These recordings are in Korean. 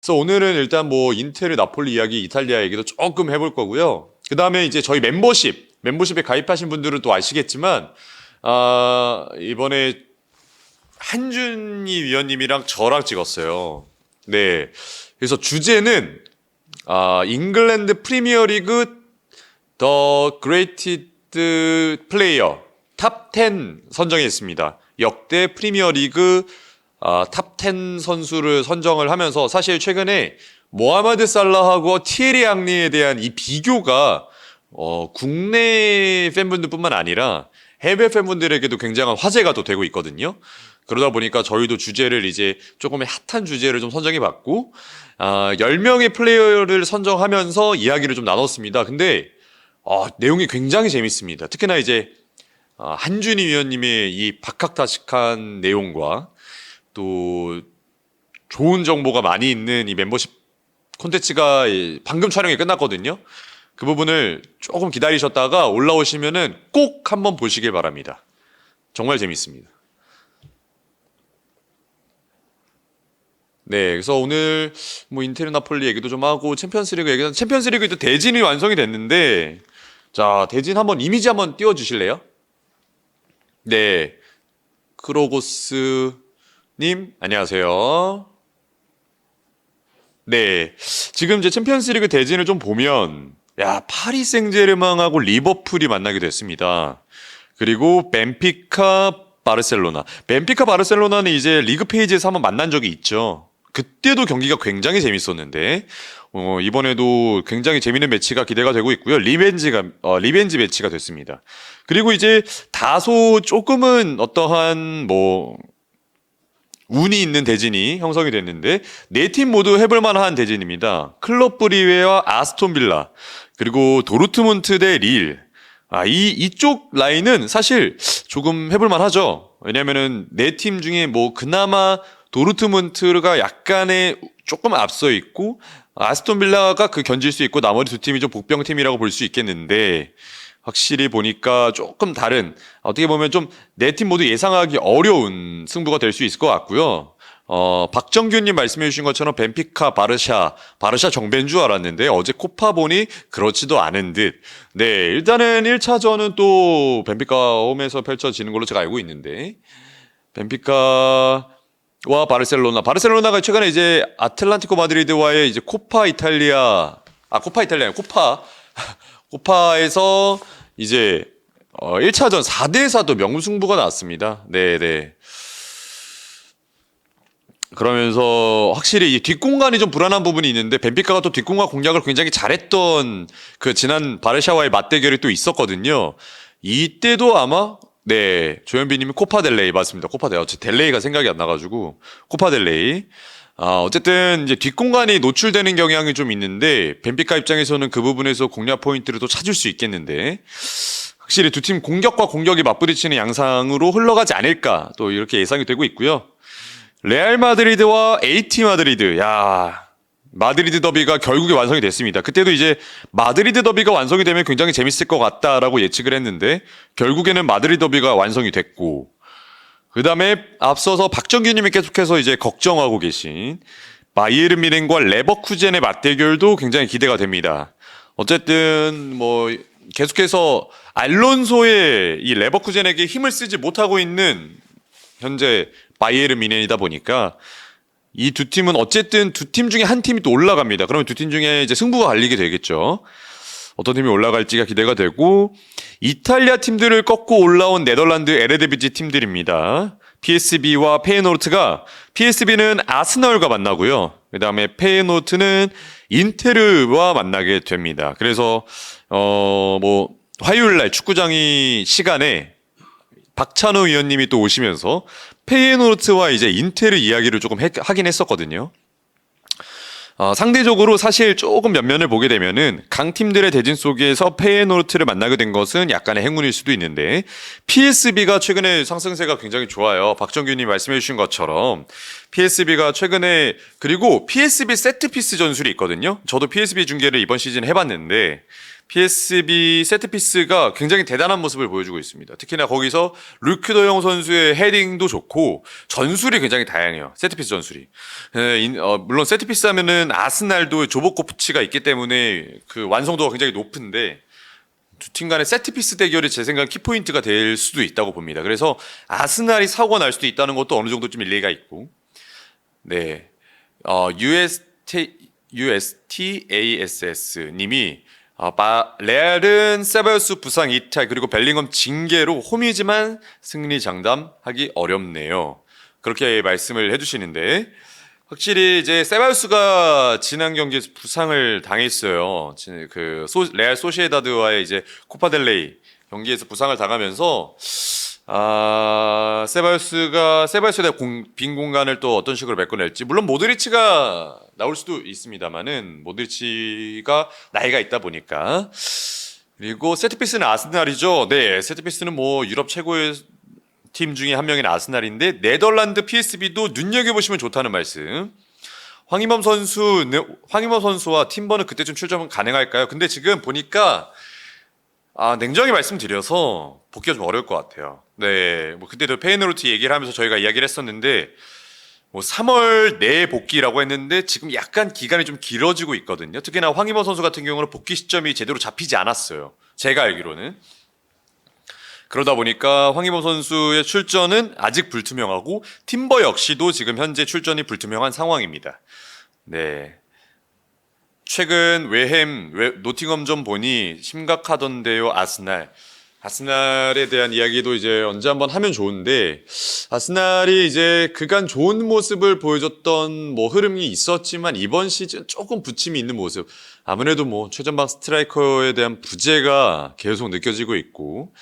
그래서 오늘은 일단 뭐 인테르 나폴리 이야기, 이탈리아 얘기도 조금 해볼 거고요. 그 다음에 이제 저희 멤버십에 가입하신 분들은 또 아시겠지만, 이번에 한준희 위원님이랑 저랑 찍었어요. 네. 그래서 주제는, 잉글랜드 프리미어리그 더 그레이티드 플레이어 탑 10 선정했습니다. 역대 프리미어리그 탑 10 선수를 선정을 하면서 사실 최근에 모하메드 살라하고 티에리 앙리에 대한 이 비교가 국내 팬분들뿐만 아니라 해외 팬분들에게도 굉장한 화제가 또 되고 있거든요. 그러다 보니까 저희도 주제를 이제 조금 핫한 주제를 좀 선정해 봤고 10명의 플레이어를 선정하면서 이야기를 좀 나눴습니다. 근데 내용이 굉장히 재밌습니다. 특히나 이제 한준희 위원님의 이 박학다식한 내용과 또 좋은 정보가 많이 있는 이 멤버십 콘텐츠가 방금 촬영이 끝났거든요. 그 부분을 조금 기다리셨다가 올라오시면은 꼭 한번 보시길 바랍니다. 정말 재밌습니다. 네, 그래서 오늘 뭐 인테르 나폴리 얘기도 좀 하고 챔피언스리그 얘기도 챔피언스리그도 대진이 완성이 됐는데 자, 대진 한번 이미지 한번 띄워 주실래요? 네. 크로고스 님, 안녕하세요. 네. 지금 이제 챔피언스리그 대진을 좀 보면, 파리 생제르맹하고 리버풀이 만나게 됐습니다. 그리고 벤피카 바르셀로나. 벤피카 바르셀로나는 이제 리그 페이지에서 한번 만난 적이 있죠. 그때도 경기가 굉장히 재밌었는데, 이번에도 굉장히 재밌는 매치가 기대가 되고 있고요. 리벤지 매치가 됐습니다. 그리고 이제 다소 조금은 어떠한 운이 있는 대진이 형성이 됐는데 네 팀 모두 해볼 만한 대진입니다. 클럽 브리웨와 아스톤 빌라 그리고 도르트문트 대 릴. 이쪽 라인은 사실 조금 해볼 만하죠. 왜냐면은 네 팀 중에 그나마 도르트문트가 약간의 조금 앞서 있고 아스톤 빌라가 그 견질 수 있고 나머지 두 팀이 좀 복병팀이라고 볼 수 있겠는데 확실히 보니까 조금 다른 어떻게 보면 좀 네 팀 모두 예상하기 어려운 승부가 될 수 있을 것 같고요. 박정규님 말씀해 주신 것처럼 벤피카 바르샤 정배인 줄 알았는데 어제 코파 보니 그렇지도 않은 듯. 네, 일단은 1차전은 또 벤피카 홈에서 펼쳐지는 걸로 제가 알고 있는데 벤피카와 바르셀로나가 최근에 이제 아틀란티코 마드리드와의 이제 코파에서 이제 1차전 4대4도 명승부가 났습니다. 네네. 그러면서 확실히 이 뒷공간이 좀 불안한 부분이 있는데 벤피카가 또 뒷공간 공략을 굉장히 잘했던 그 지난 바르샤와의 맞대결이 또 있었거든요. 이때도 아마 조현빈님이 코파델레이 맞습니다. 코파델레이. 델레이가 생각이 안 나가지고 코파델레이. 어쨌든 이제 뒷공간이 노출되는 경향이 좀 있는데 벤피카 입장에서는 그 부분에서 공략 포인트를 또 찾을 수 있겠는데 확실히 두 팀 공격과 공격이 맞부딪히는 양상으로 흘러가지 않을까 또 이렇게 예상이 되고 있고요. 레알 마드리드와 AT 마드리드. 마드리드 더비가 결국에 완성이 됐습니다. 그때도 이제 마드리드 더비가 완성이 되면 굉장히 재밌을 것 같다라고 예측을 했는데 결국에는 마드리드 더비가 완성이 됐고 그 다음에 앞서서 박정규님이 계속해서 이제 걱정하고 계신 바이에른 뮌헨과 레버쿠젠의 맞대결도 굉장히 기대가 됩니다. 어쨌든 계속해서 알론소의 이 레버쿠젠에게 힘을 쓰지 못하고 있는 현재 바이에른 뮌헨이다 보니까 이 두 팀은 어쨌든 두 팀 중에 한 팀이 또 올라갑니다. 그러면 두 팀 중에 이제 승부가 갈리게 되겠죠. 어떤 팀이 올라갈지가 기대가 되고 이탈리아 팀들을 꺾고 올라온 네덜란드 에레디비지 팀들입니다. PSV와 페이노르트가 PSV는 아스널과 만나고요. 그 다음에 페이노르트는 인테르와 만나게 됩니다. 그래서 화요일날 축구장이 시간에 박찬호 위원님이 또 오시면서 페이노르트와 이제 인테르 이야기를 조금 하긴 했었거든요. 상대적으로 사실 조금 면면을 보게 되면은 강팀들의 대진 속에서 페이노르트를 만나게 된 것은 약간의 행운일 수도 있는데 PSV가 최근에 상승세가 굉장히 좋아요. 박정규님 말씀해 주신 것처럼 PSV가 최근에 그리고 PSV 세트피스 전술이 있거든요. 저도 PSV 중계를 이번 시즌 해봤는데 PSV 세트피스가 굉장히 대단한 모습을 보여주고 있습니다. 특히나 거기서 루크 더영 선수의 헤딩도 좋고 전술이 굉장히 다양해요. 세트피스 전술이. 물론 세트피스 하면은 아스날도 조보코프치가 있기 때문에 그 완성도가 굉장히 높은데 두 팀 간의 세트피스 대결이 제 생각엔 키포인트가 될 수도 있다고 봅니다. 그래서 아스날이 사고가 날 수도 있다는 것도 어느 정도 좀 일리가 있고. 네. USTASS 님이 레알은 세바요스 부상 이탈 그리고 벨링엄 징계로 홈이지만 승리 장담하기 어렵네요. 그렇게 말씀을 해주시는데 확실히 이제 세바요스가 지난 경기에서 부상을 당했어요. 레알 소시에다드와의 이제 코파델레이 경기에서 부상을 당하면서 세바요스에 대한 빈 공간을 또 어떤 식으로 메꿔낼지. 물론 모드리치가 나올 수도 있습니다만은, 모드리치가 나이가 있다 보니까. 그리고 세트피스는 아스날이죠. 네, 세트피스는 뭐 유럽 최고의 팀 중에 한 명인 아스날인데, 네덜란드 PSV도 눈여겨보시면 좋다는 말씀. 황희범 선수와 팀버는 그때쯤 출전 가능할까요? 근데 지금 보니까, 냉정히 말씀드려서 복귀가 좀 어려울 것 같아요. 네, 뭐 그때도 페이너로트 얘기를 하면서 저희가 이야기를 했었는데 뭐 3월 내에 복귀라고 했는데 지금 약간 기간이 좀 길어지고 있거든요. 특히나 황희범 선수 같은 경우는 복귀 시점이 제대로 잡히지 않았어요. 제가 알기로는. 그러다 보니까 황희범 선수의 출전은 아직 불투명하고 팀버 역시도 지금 현재 출전이 불투명한 상황입니다. 네. 최근 노팅엄전 보니 심각하던데요. 아스날에 대한 이야기도 이제 언제 한번 하면 좋은데, 아스날이 이제 그간 좋은 모습을 보여줬던 뭐 흐름이 있었지만 이번 시즌 조금 부침이 있는 모습. 아무래도 뭐 최전방 스트라이커에 대한 부재가 계속 느껴지고 있고,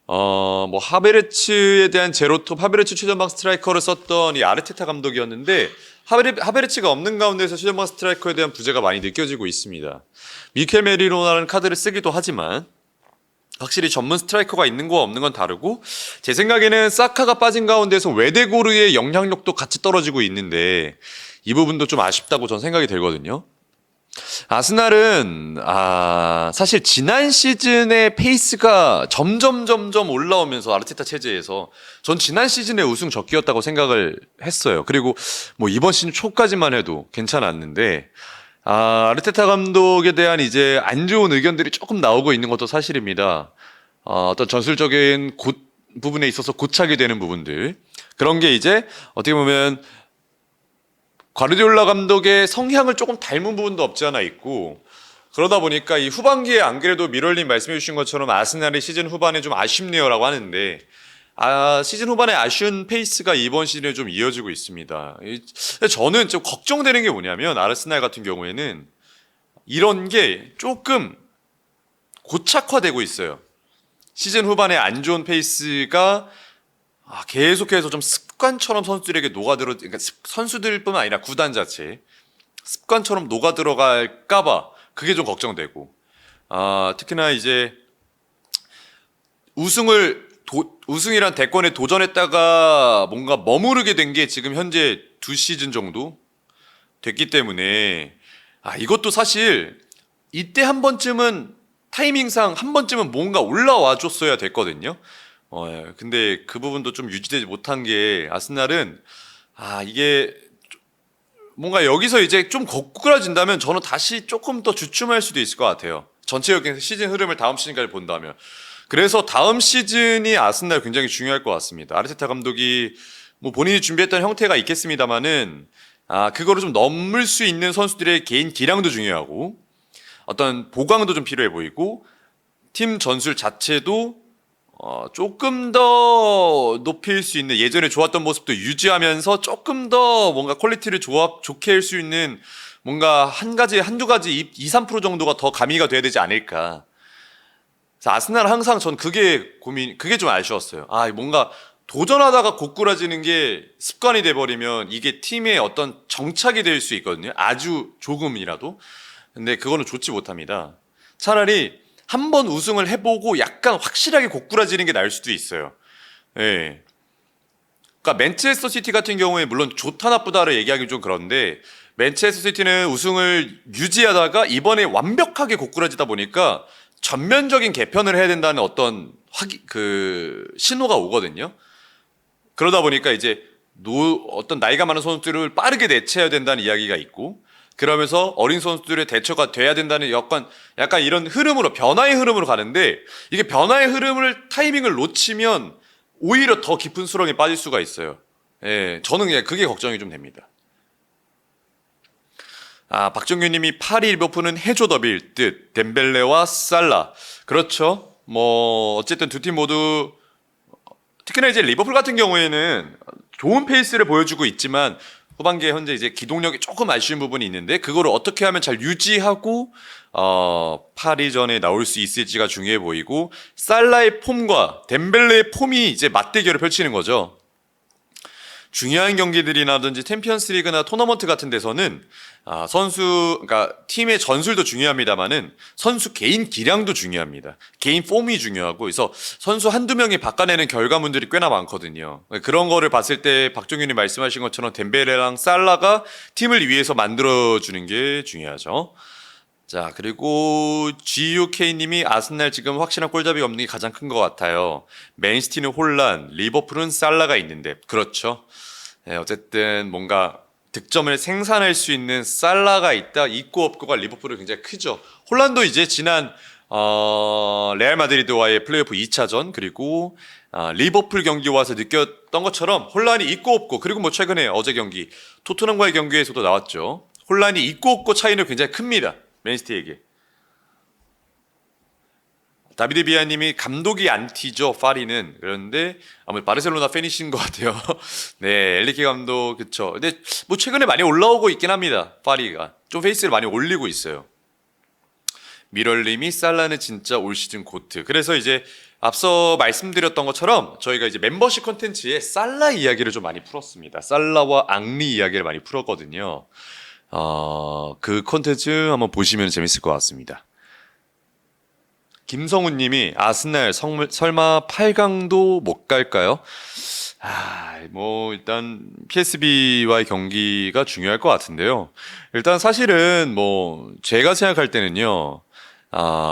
뭐 하베르츠에 대한 제로톱, 하베르츠 최전방 스트라이커를 썼던 이 아르테타 감독이었는데, 하베르츠가 없는 가운데서 최전방 스트라이커에 대한 부재가 많이 느껴지고 있습니다. 미켈 메리노라는 카드를 쓰기도 하지만 확실히 전문 스트라이커가 있는 거 없는 건 다르고, 제 생각에는 사카가 빠진 가운데서 웨데고르의 영향력도 같이 떨어지고 있는데 이 부분도 좀 아쉽다고 전 생각이 들거든요. 아스날은 사실 지난 시즌의 페이스가 점점 올라오면서 아르테타 체제에서 전 지난 시즌의 우승 적기였다고 생각을 했어요. 그리고 뭐 이번 시즌 초까지만 해도 괜찮았는데 아르테타 감독에 대한 이제 안 좋은 의견들이 조금 나오고 있는 것도 사실입니다. 어떤 전술적인 부분에 있어서 고착이 되는 부분들, 그런 게 이제 어떻게 보면 과르디올라 감독의 성향을 조금 닮은 부분도 없지 않아 있고, 그러다 보니까 이 후반기에 안 그래도 미럴님 말씀해 주신 것처럼 아스날이 시즌 후반에 좀 아쉽네요라고 하는데, 시즌 후반에 아쉬운 페이스가 이번 시즌에 좀 이어지고 있습니다. 저는 좀 걱정되는 게 뭐냐면, 아스날 같은 경우에는 이런 게 조금 고착화되고 있어요. 시즌 후반에 안 좋은 페이스가 계속해서 좀 습관처럼 선수들에게 그러니까 선수들뿐만 아니라 구단 자체 습관처럼 녹아들어갈까봐 그게 좀 걱정되고, 특히나 이제 우승이란 대권에 도전했다가 뭔가 머무르게 된 게 지금 현재 2시즌 정도 됐기 때문에 이것도 사실 이때 한 번쯤은 타이밍상 한 번쯤은 뭔가 올라와 줬어야 됐거든요. 근데 그 부분도 좀 유지되지 못한 게, 아스날은 이게 뭔가 여기서 이제 좀 거꾸라진다면 저는 다시 조금 더 주춤할 수도 있을 것 같아요. 전체적인 시즌 흐름을 다음 시즌까지 본다면. 그래서 다음 시즌이 아스날 굉장히 중요할 것 같습니다. 아르테타 감독이 뭐 본인이 준비했던 형태가 있겠습니다만은 그거를 좀 넘을 수 있는 선수들의 개인 기량도 중요하고, 어떤 보강도 좀 필요해 보이고, 팀 전술 자체도 조금 더 높일 수 있는, 예전에 좋았던 모습도 유지하면서 조금 더 뭔가 퀄리티를 좋게 할 수 있는 뭔가 한두 가지 2-3% 정도가 더 가미가 돼야 되지 않을까. 그래서 아스날은 항상 전 그게 좀 아쉬웠어요. 뭔가 도전하다가 고꾸라지는 게 습관이 돼버리면 이게 팀의 어떤 정착이 될 수 있거든요. 아주 조금이라도. 근데 그거는 좋지 못합니다. 차라리 한번 우승을 해보고 약간 확실하게 고꾸라지는 게 나을 수도 있어요. 예. 그러니까 맨체스터 시티 같은 경우에 물론 좋다 나쁘다를 얘기하기 좀 그런데, 맨체스터 시티는 우승을 유지하다가 이번에 완벽하게 고꾸라지다 보니까 전면적인 개편을 해야 된다는 어떤 신호가 오거든요. 그러다 보니까 이제 어떤 나이가 많은 선수들을 빠르게 대체해야 된다는 이야기가 있고, 그러면서 어린 선수들의 대처가 돼야 된다는 약간 이런 흐름으로, 변화의 흐름으로 가는데, 이게 변화의 타이밍을 놓치면 오히려 더 깊은 수렁에 빠질 수가 있어요. 예, 저는 그냥 그게 걱정이 좀 됩니다. 박정규 님이 파리 리버풀은 해조 더비일 듯. 덴벨레와 살라. 그렇죠. 뭐 어쨌든 두 팀 모두, 특히나 이제 리버풀 같은 경우에는 좋은 페이스를 보여주고 있지만 후반기에 현재 이제 기동력이 조금 아쉬운 부분이 있는데, 그거를 어떻게 하면 잘 유지하고 파리전에 나올 수 있을지가 중요해 보이고, 살라의 폼과 덴벨레의 폼이 이제 맞대결을 펼치는 거죠. 중요한 경기들이라든지 챔피언스 리그나 토너먼트 같은 데서는 그러니까 팀의 전술도 중요합니다만은 선수 개인 기량도 중요합니다. 개인 폼이 중요하고, 그래서 선수 한두 명이 바꿔내는 결과물들이 꽤나 많거든요. 그런 거를 봤을 때 박종윤이 말씀하신 것처럼 덴벨레랑 살라가 팀을 위해서 만들어주는 게 중요하죠. 자, 그리고 GUK님이 아스날 지금 확실한 골잡이가 없는 게 가장 큰 것 같아요. 맨시티는 홀란, 리버풀은 살라가 있는데. 그렇죠. 네, 어쨌든 뭔가 득점을 생산할 수 있는 살라가 있다. 있고 없고가 리버풀은 굉장히 크죠. 홀란도 이제 지난 레알 마드리드와의 플레이오프 2차전, 그리고 리버풀 경기 와서 느꼈던 것처럼 혼란이 있고 없고, 그리고 뭐 최근에 어제 경기 토트넘과의 경기에서도 나왔죠. 혼란이 있고 없고 차이는 굉장히 큽니다. 맨시티에게. 다비드 비아님이 감독이 안티죠, 파리는. 그런데 아무래도 바르셀로나 팬이신 것 같아요. 네, 엘리케 감독, 그쵸. 근데 뭐 최근에 많이 올라오고 있긴 합니다. 파리가 좀 페이스를 많이 올리고 있어요. 미럴님이 살라는 진짜 올 시즌 고트. 그래서 이제 앞서 말씀드렸던 것처럼 저희가 이제 멤버십 콘텐츠에 살라 이야기를 좀 많이 풀었습니다. 살라와 앙리 이야기를 많이 풀었거든요. 그 콘텐츠 한번 보시면 재밌을 것 같습니다. 김성훈 님이 아스날 설마 8강도 못 갈까요? 뭐 일단 PSV와의 경기가 중요할 것 같은데요. 일단 사실은 뭐 제가 생각할 때는요.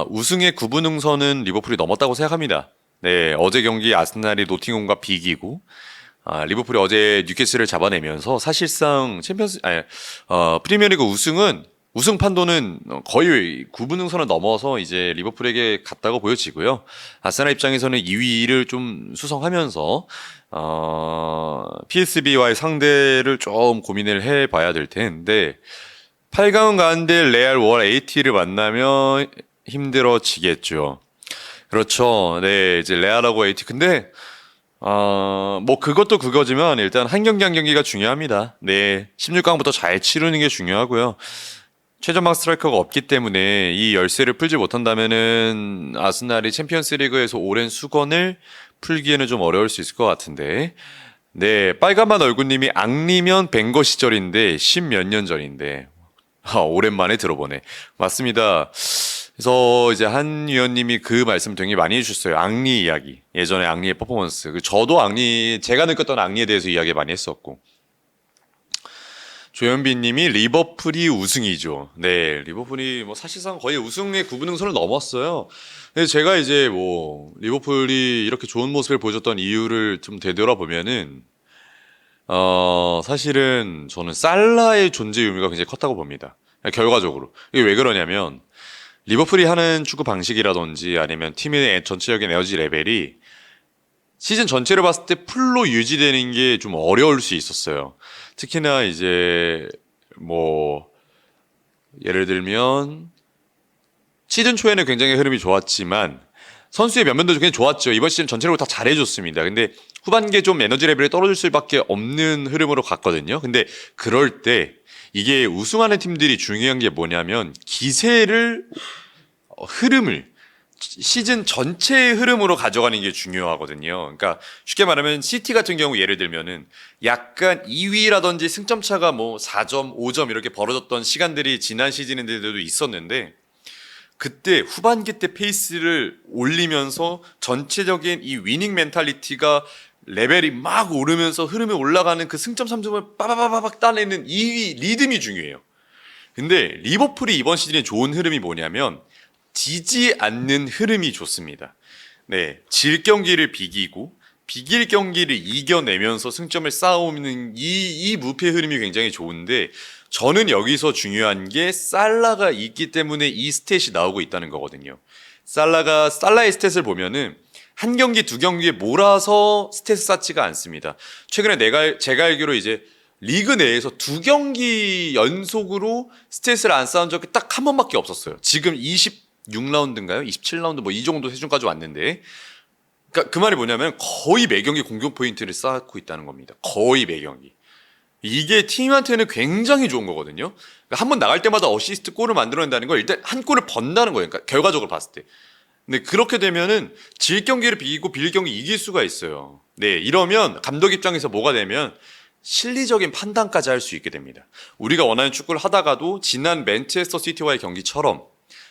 우승의 구분응선은 리버풀이 넘었다고 생각합니다. 네, 어제 경기 아스날이 노팅엄과 비기고, 리버풀이 어제 뉴캐슬을 잡아내면서 사실상 프리미어리그 우승 판도는 거의 구분응선을 넘어서 이제 리버풀에게 갔다고 보여지고요. 아스날 입장에서는 2위를 좀 수성하면서 PSV와의 상대를 좀 고민을 해봐야 될 텐데, 8강은 가는데 레알 월 AT를 만나면 힘들어지겠죠. 그렇죠. 네, 이제 레알하고 AT. 근데 뭐 그것도 그거지만 일단 한 경기 한 경기가 중요합니다. 네, 16강부터 잘 치르는 게 중요하고요. 최전방 스트라이커가 없기 때문에 이 열쇠를 풀지 못한다면은 아스날이 챔피언스 리그에서 오랜 수건을 풀기에는 좀 어려울 수 있을 것 같은데. 네, 빨간맛 얼굴님이 앙리면 벵거 시절인데 10몇 년 전인데. 오랜만에 들어보네. 맞습니다. 그래서 이제 한 위원님이 그 말씀 되게 많이 해주셨어요. 앙리 이야기. 예전에 앙리의 퍼포먼스. 저도 제가 느꼈던 앙리에 대해서 이야기 많이 했었고. 조현빈 님이 리버풀이 우승이죠. 네, 리버풀이 뭐 사실상 거의 우승의 구분응선을 넘었어요. 근데 제가 이제 뭐 리버풀이 이렇게 좋은 모습을 보여줬던 이유를 좀 되돌아보면은 사실은 저는 살라의 존재 의미가 굉장히 컸다고 봅니다. 결과적으로. 이게 왜 그러냐면 리버풀이 하는 축구 방식이라든지 아니면 팀의 전체적인 에너지 레벨이 시즌 전체를 봤을 때 풀로 유지되는 게 좀 어려울 수 있었어요. 특히나 이제 뭐 예를 들면 시즌 초에는 굉장히 흐름이 좋았지만 선수의 면면도 굉장히 좋았죠. 이번 시즌 전체적으로 다 잘해줬습니다. 근데 후반기에 좀 에너지 레벨이 떨어질 수밖에 없는 흐름으로 갔거든요. 근데 그럴 때 이게 우승하는 팀들이 중요한 게 뭐냐면 흐름을 시즌 전체의 흐름으로 가져가는 게 중요하거든요. 그러니까 쉽게 말하면 시티 같은 경우 예를 들면은 약간 2위라든지 승점 차가 뭐 4점, 5점 이렇게 벌어졌던 시간들이 지난 시즌인데도 있었는데, 그때 후반기 때 페이스를 올리면서 전체적인 이 위닝 멘탈리티가 레벨이 막 오르면서 흐름이 올라가는 그 승점 3점을 빠바바박 따내는 이 리듬이 중요해요. 근데 리버풀이 이번 시즌에 좋은 흐름이 뭐냐면 지지 않는 흐름이 좋습니다. 네, 질 경기를 비길 경기를 이겨내면서 승점을 쌓아오는 이 무패 흐름이 굉장히 좋은데 저는 여기서 중요한 게 살라가 있기 때문에 이 스탯이 나오고 있다는 거거든요. 살라의 스탯을 보면은 한 경기 두 경기에 몰아서 스탯 쌓지가 않습니다. 최근에 제가 알기로 이제 리그 내에서 두 경기 연속으로 스탯을 안 쌓은 적이 딱 한 번밖에 없었어요. 지금 26라운드인가요? 27라운드 뭐 이 정도 수준까지 왔는데 그러니까 그 말이 뭐냐면 거의 매 경기 공격 포인트를 쌓고 있다는 겁니다. 거의 매 경기. 이게 팀한테는 굉장히 좋은 거거든요. 그러니까 한 번 나갈 때마다 어시스트 골을 만들어낸다는 걸 일단 한 골을 번다는 거예요. 그러니까 결과적으로 봤을 때. 근데 그렇게 되면은 질 경기를 비기고 빌 경기 이길 수가 있어요. 네, 이러면 감독 입장에서 뭐가 되면 실리적인 판단까지 할 수 있게 됩니다. 우리가 원하는 축구를 하다가도 지난 맨체스터 시티와의 경기처럼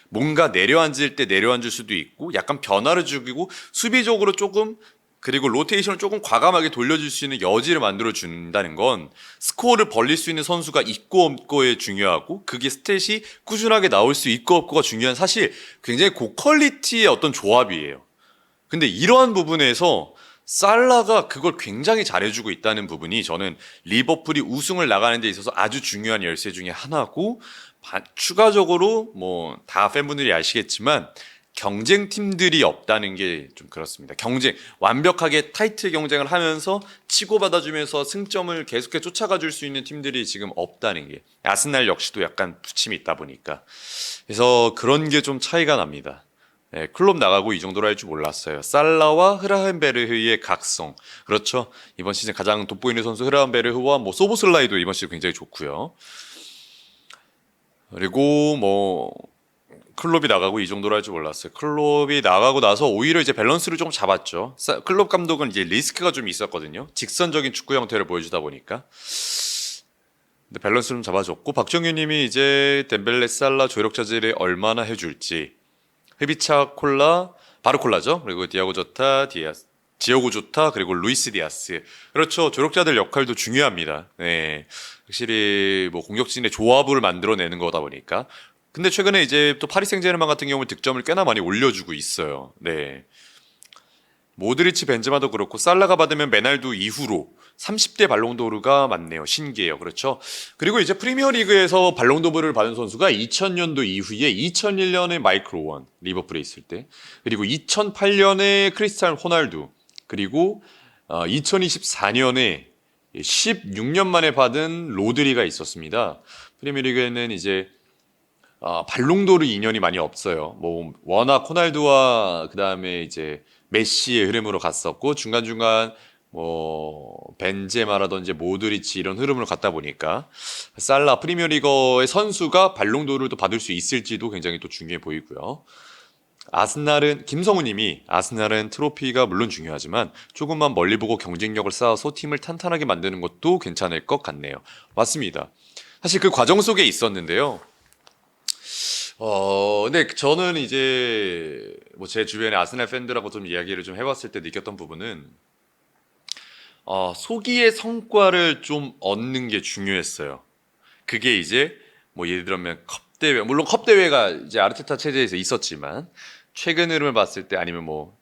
뭔가 내려앉을 때 내려앉을 수도 있고 약간 변화를 주고 수비적으로 조금 그리고 로테이션을 조금 과감하게 돌려줄 수 있는 여지를 만들어준다는 건 스코어를 벌릴 수 있는 선수가 있고 없고에 중요하고 그게 스탯이 꾸준하게 나올 수 있고 없고가 중요한 사실 굉장히 고퀄리티의 어떤 조합이에요. 근데 이러한 부분에서 살라가 그걸 굉장히 잘해주고 있다는 부분이 저는 리버풀이 우승을 나가는 데 있어서 아주 중요한 열쇠 중에 하나고 추가적으로 뭐 다 팬분들이 아시겠지만 경쟁팀들이 없다는 게 좀 그렇습니다. 완벽하게 타이트 경쟁을 하면서 치고받아주면서 승점을 계속해 쫓아가 줄 수 있는 팀들이 지금 없다는 게 아스날 역시도 약간 부침이 있다 보니까 그래서 그런 게 좀 차이가 납니다. 네, 클롭 나가고 이 정도로 할 줄 몰랐어요. 살라와 흐라헨베르흐의 각성. 그렇죠. 이번 시즌 가장 돋보이는 선수 흐라헨베르흐와 뭐 소보슬라이도 이번 시즌 굉장히 좋고요. 그리고 뭐 클롭이 나가고 이 정도로 할 줄 몰랐어요. 클롭이 나가고 나서 오히려 이제 밸런스를 좀 잡았죠. 클롭 감독은 이제 리스크가 좀 있었거든요. 직선적인 축구 형태를 보여주다 보니까. 근데 밸런스를 좀 잡아줬고 박정규 님이 이제 덴벨레 살라 조력 자질을 얼마나 해줄지 헤비차 콜라, 바르콜라죠. 그리고 디아고 조타, 지오고 조타, 그리고 루이스 디아스. 그렇죠. 조력자들 역할도 중요합니다. 네. 확실히 뭐 공격진의 조합을 만들어내는 거다 보니까. 근데 최근에 이제 또 파리 생제르맹 같은 경우는 득점을 꽤나 많이 올려주고 있어요. 네. 모드리치 벤제마도 그렇고 살라가 받으면 메날두 이후로 30대 발롱도르가 많네요. 신기해요. 그렇죠. 그리고 이제 프리미어리그에서 발롱도르를 받은 선수가 2000년도 이후에 2001년에 마이클 오원 리버풀에 있을 때 그리고 2008년에 크리스티아노 호날두 그리고 2024년에 16년 만에 받은 로드리가 있었습니다. 프리미어리그에는 이제 발롱도르 인연이 많이 없어요. 뭐 워낙 호날두와 그 다음에 이제 메시의 흐름으로 갔었고 중간중간 뭐 벤제마라든지 모드리치 이런 흐름으로 갔다 보니까 살라 프리미어리거의 선수가 발롱도르를 또 받을 수 있을지도 굉장히 또 중요해 보이고요. 아스날은 김성우님이 아스날은 트로피가 물론 중요하지만 조금만 멀리 보고 경쟁력을 쌓아서 팀을 탄탄하게 만드는 것도 괜찮을 것 같네요. 맞습니다. 사실 그 과정 속에 있었는데요. 근데 저는 이제 뭐 제 주변에 아스날 팬들하고 좀 이야기를 좀 해봤을 때 느꼈던 부분은 소기의 성과를 좀 얻는 게 중요했어요. 그게 이제 뭐 예를 들면 컵대회, 물론 컵대회가 이제 아르테타 체제에서 있었지만 최근 흐름을 봤을 때 아니면 뭐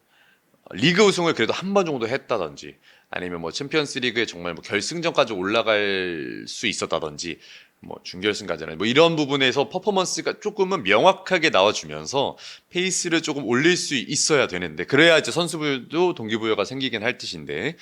리그 우승을 그래도 한 번 정도 했다든지 아니면 뭐 챔피언스 리그에 정말 뭐 결승전까지 올라갈 수 있었다든지 뭐 준결승까지는 뭐 이런 부분에서 퍼포먼스가 조금은 명확하게 나와주면서 페이스를 조금 올릴 수 있어야 되는데 그래야 이제 선수들도 동기부여가 생기긴 할 뜻인데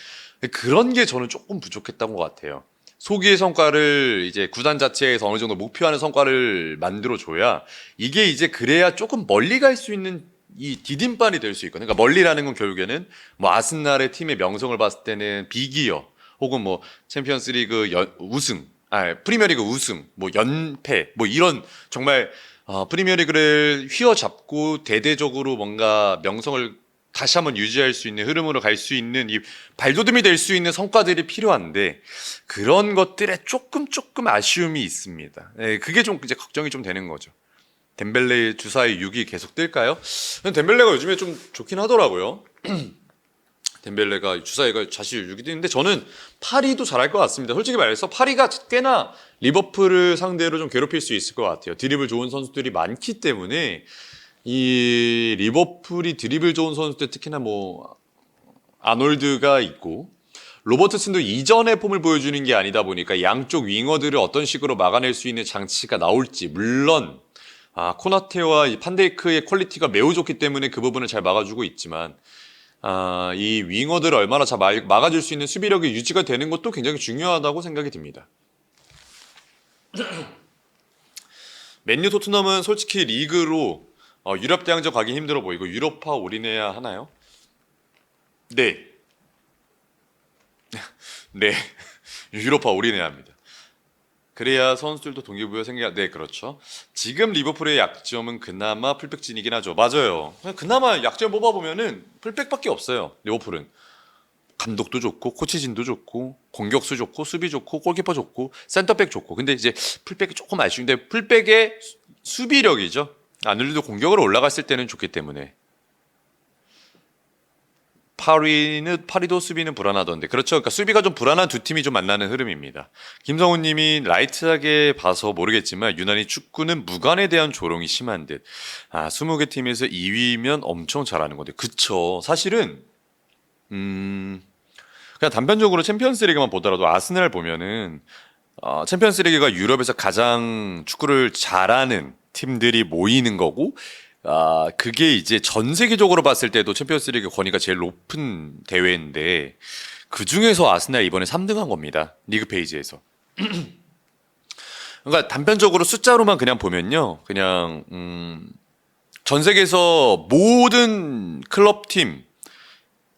그런 게 저는 조금 부족했던 것 같아요. 소기의 성과를 이제 구단 자체에서 어느 정도 목표하는 성과를 만들어줘야 이게 이제 그래야 조금 멀리 갈 수 있는 이 디딤발이 될 수 있거든요. 그러니까 멀리라는 건 결국에는 뭐 아스날의 팀의 명성을 봤을 때는 비기어 혹은 뭐 챔피언스리그 우승, 프리미어리그 우승, 뭐 연패, 뭐 이런 정말 프리미어리그를 휘어잡고 대대적으로 뭔가 명성을 다시 한번 유지할 수 있는 흐름으로 갈 수 있는 이 발돋움이 될 수 있는 성과들이 필요한데 그런 것들에 조금 아쉬움이 있습니다. 네, 그게 좀 이제 걱정이 좀 되는 거죠. 덴벨레의 주사위 6이 계속 뜰까요? 덴벨레가 요즘에 좀 좋긴 하더라고요. 덴벨레가 주사위가 자실 6이 뜨는데 저는 파리도 잘할 것 같습니다. 솔직히 말해서 파리가 꽤나 리버풀을 상대로 좀 괴롭힐 수 있을 것 같아요. 드리블 좋은 선수들이 많기 때문에 이 리버풀이 드리블 좋은 선수들 특히나 뭐 아놀드가 있고 로버트슨도 이전의 폼을 보여주는 게 아니다 보니까 양쪽 윙어들을 어떤 식으로 막아낼 수 있는 장치가 나올지 물론 코나테와 판데이크의 퀄리티가 매우 좋기 때문에 그 부분을 잘 막아주고 있지만 이 윙어들을 얼마나 잘 막아줄 수 있는 수비력이 유지가 되는 것도 굉장히 중요하다고 생각이 듭니다. 맨유 토트넘은 솔직히 리그로 유럽 대항전 가기 힘들어 보이고 유로파 올인해야 하나요? 네. 네. 유로파 올인해야 합니다. 그래야 선수들도 동기부여 생겨. 네, 그렇죠. 지금 리버풀의 약점은 그나마 풀백진이긴 하죠. 맞아요. 그나마 약점 뽑아보면은 풀백밖에 없어요. 리버풀은. 감독도 좋고 코치진도 좋고 공격수 좋고 수비 좋고 골키퍼 좋고 센터백 좋고 근데 이제 풀백이 조금 아쉬운데 풀백의 수비력이죠. 아놀드도 공격으로 올라갔을 때는 좋기 때문에 파리도 수비는 불안하던데 그렇죠. 그러니까 수비가 좀 불안한 두 팀이 좀 만나는 흐름입니다. 김성훈님이 라이트하게 봐서 모르겠지만 유난히 축구는 무관에 대한 조롱이 심한 듯. 20개 팀에서 2위면 엄청 잘하는 건데 그쵸. 사실은 그냥 단편적으로 챔피언스리그만 보더라도 아스날 보면은 챔피언스리그가 유럽에서 가장 축구를 잘하는 팀들이 모이는 거고 그게 이제 전 세계적으로 봤을 때도 챔피언스리그 권위가 제일 높은 대회인데 그 중에서 아스날 이번에 3등한 겁니다. 리그 페이지에서. 그러니까 단편적으로 숫자로만 그냥 보면요, 그냥 전 세계에서 모든 클럽 팀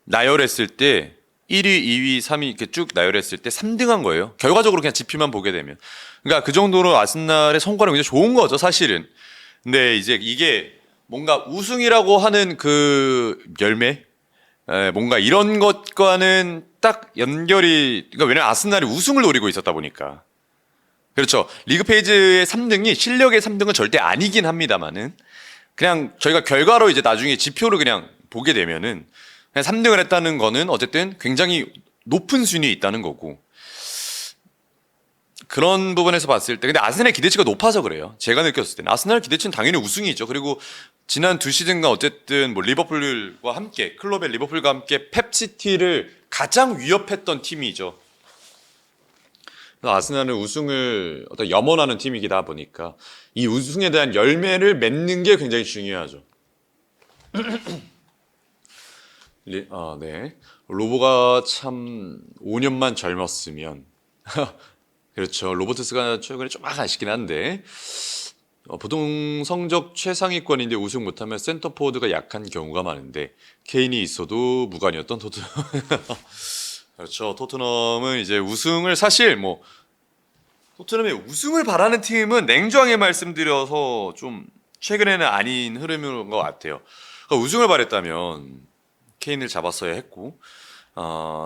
나열했을 때 1위, 2위, 3위 이렇게 쭉 나열했을 때 3등한 거예요. 결과적으로 그냥 지표만 보게 되면. 그러니까 그 정도로 아스날의 성과는 굉장히 좋은 거죠, 사실은. 근데 이제 이게 뭔가 우승이라고 하는 그 열매, 뭔가 이런 것과는 딱 연결이, 그러니까 왜냐면 아스날이 우승을 노리고 있었다 보니까. 그렇죠. 리그 페이지의 3등이 실력의 3등은 절대 아니긴 합니다만은 그냥 저희가 결과로 이제 나중에 지표를 그냥 보게 되면은 3등을 했다는 거는 어쨌든 굉장히 높은 순위에 있다는 거고 그런 부분에서 봤을 때 근데 아스날의 기대치가 높아서 그래요. 제가 느꼈을 때는 아스날 기대치는 당연히 우승이죠. 그리고 지난 두 시즌간 어쨌든 뭐 리버풀과 함께 클럽의 리버풀과 함께 펩시티를 가장 위협했던 팀이죠. 아스날은 우승을 어떤 염원하는 팀이기다 보니까 이 우승에 대한 열매를 맺는 게 굉장히 중요하죠. 네. 로보가 참 5년만 젊었으면 그렇죠. 로버트스가 최근에 좀 아쉽긴 한데 보통 성적 최상위권인데 우승 못하면 센터포워드가 약한 경우가 많은데 케인이 있어도 무관이었던 토트넘. 그렇죠. 토트넘은 이제 우승을 사실 뭐 토트넘의 우승을 바라는 팀은 냉정하게 말씀드려서 좀 최근에는 아닌 흐름인 것 같아요. 그러니까 우승을 바랬다면 케인을 잡았어야 했고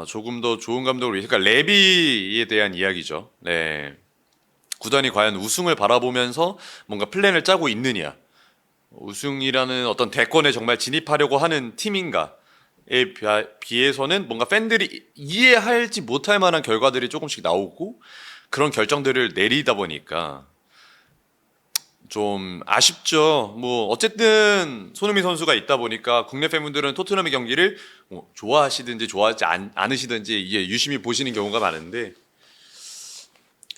조금 더 좋은 감독을 위해 그러니까 레비에 대한 이야기죠. 네. 구단이 과연 우승을 바라보면서 뭔가 플랜을 짜고 있느냐 우승이라는 어떤 대권에 정말 진입하려고 하는 팀인가에 비해서는 뭔가 팬들이 이해하지 못할 만한 결과들이 조금씩 나오고 그런 결정들을 내리다 보니까 좀 아쉽죠. 뭐 어쨌든 손흥민 선수가 있다 보니까 국내 팬분들은 토트넘의 경기를 뭐 좋아하시든지 좋아하지 않으시든지 이게 유심히 보시는 경우가 많은데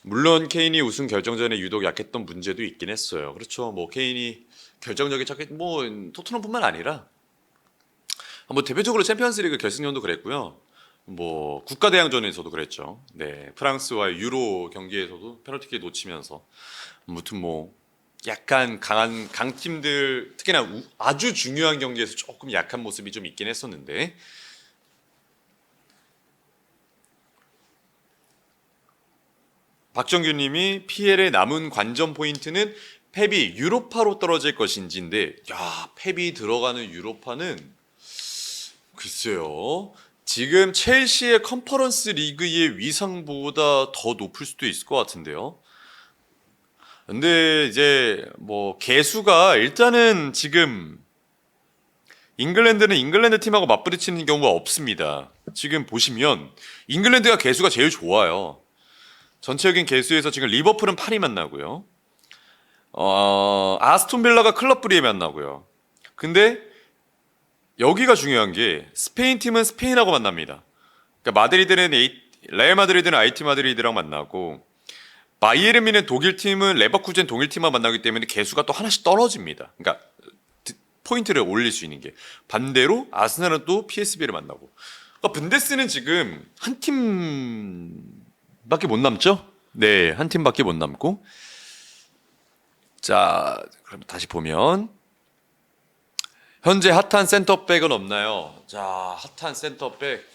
물론 케인이 우승 결정전에 유독 약했던 문제도 있긴 했어요. 그렇죠. 뭐 케인이 결정적인 착했 뭐 토트넘뿐만 아니라 뭐 대표적으로 챔피언스리그 결승전도 그랬고요. 뭐 국가대항전에서도 그랬죠. 네, 프랑스와 유로 경기에서도 페널티킥 놓치면서 아무튼 뭐 약간 강팀들 특히나 아주 중요한 경기에서 조금 약한 모습이 좀 있긴 했었는데 박정규님이 PL의 남은 관전 포인트는 펩이 유로파로 떨어질 것인지인데 야 펩이 들어가는 유로파는 글쎄요 지금 첼시의 컨퍼런스 리그의 위상보다 더 높을 수도 있을 것 같은데요. 근데 이제 뭐 개수가 일단은 지금 잉글랜드는 잉글랜드 팀하고 맞부딪히는 경우가 없습니다. 지금 보시면 잉글랜드가 개수가 제일 좋아요. 전체적인 개수에서 지금 리버풀은 8위 만나고요. 아스톤 빌라가 클럽 브리에 만나고요. 근데 여기가 중요한 게 스페인 팀은 스페인하고 만납니다. 그러니까 레알 마드리드는 IT 마드리드랑 만나고 바이에른 뮌헨 독일 팀은 레버쿠젠 동일 팀만 만나기 때문에 개수가 또 하나씩 떨어집니다. 그러니까 포인트를 올릴 수 있는 게 반대로 아스날은 또 PSV를 만나고 그러니까 분데스는 지금 한 팀밖에 못 남죠? 네, 한 팀밖에 못 남고 자 그럼 다시 보면 현재 핫한 센터백은 없나요? 자 핫한 센터백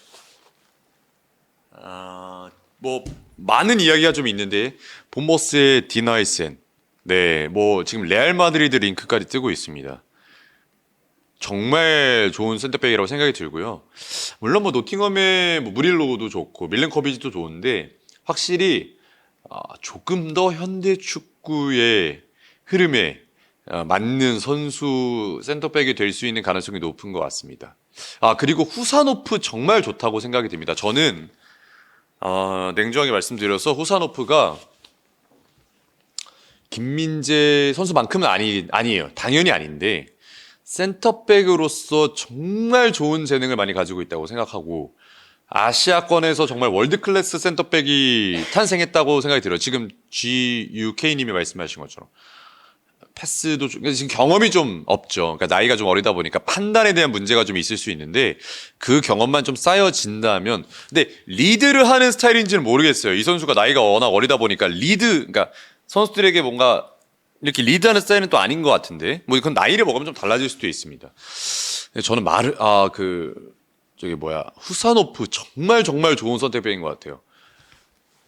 뭐 많은 이야기가 좀 있는데 본머스의 디나이센 네, 뭐 지금 레알 마드리드 링크까지 뜨고 있습니다. 정말 좋은 센터백이라고 생각이 들고요. 물론 뭐 노팅엄의 뭐 무릴로도 좋고 밀렌코비치도 좋은데 확실히 조금 더 현대 축구의 흐름에 맞는 선수 센터백이 될 수 있는 가능성이 높은 것 같습니다. 그리고 후사노프 정말 좋다고 생각이 듭니다. 저는 냉정하게 말씀드려서 후사노프가 김민재 선수만큼은 아니에요. 당연히 아닌데 센터백으로서 정말 좋은 재능을 많이 가지고 있다고 생각하고 아시아권에서 정말 월드클래스 센터백이 탄생했다고 생각이 들어요. 지금 GUK님이 말씀하신 것처럼 패스도 지금 경험이 좀 없죠. 그러니까 나이가 좀 어리다 보니까 판단에 대한 문제가 좀 있을 수 있는데 그 경험만 좀 쌓여진다면 근데 리드를 하는 스타일인지는 모르겠어요. 이 선수가 나이가 워낙 어리다 보니까 그러니까 선수들에게 뭔가 이렇게 리드하는 스타일은 또 아닌 것 같은데 뭐 이건 나이를 먹으면 좀 달라질 수도 있습니다. 저는 후사노프 정말 정말 좋은 선택백인 것 같아요.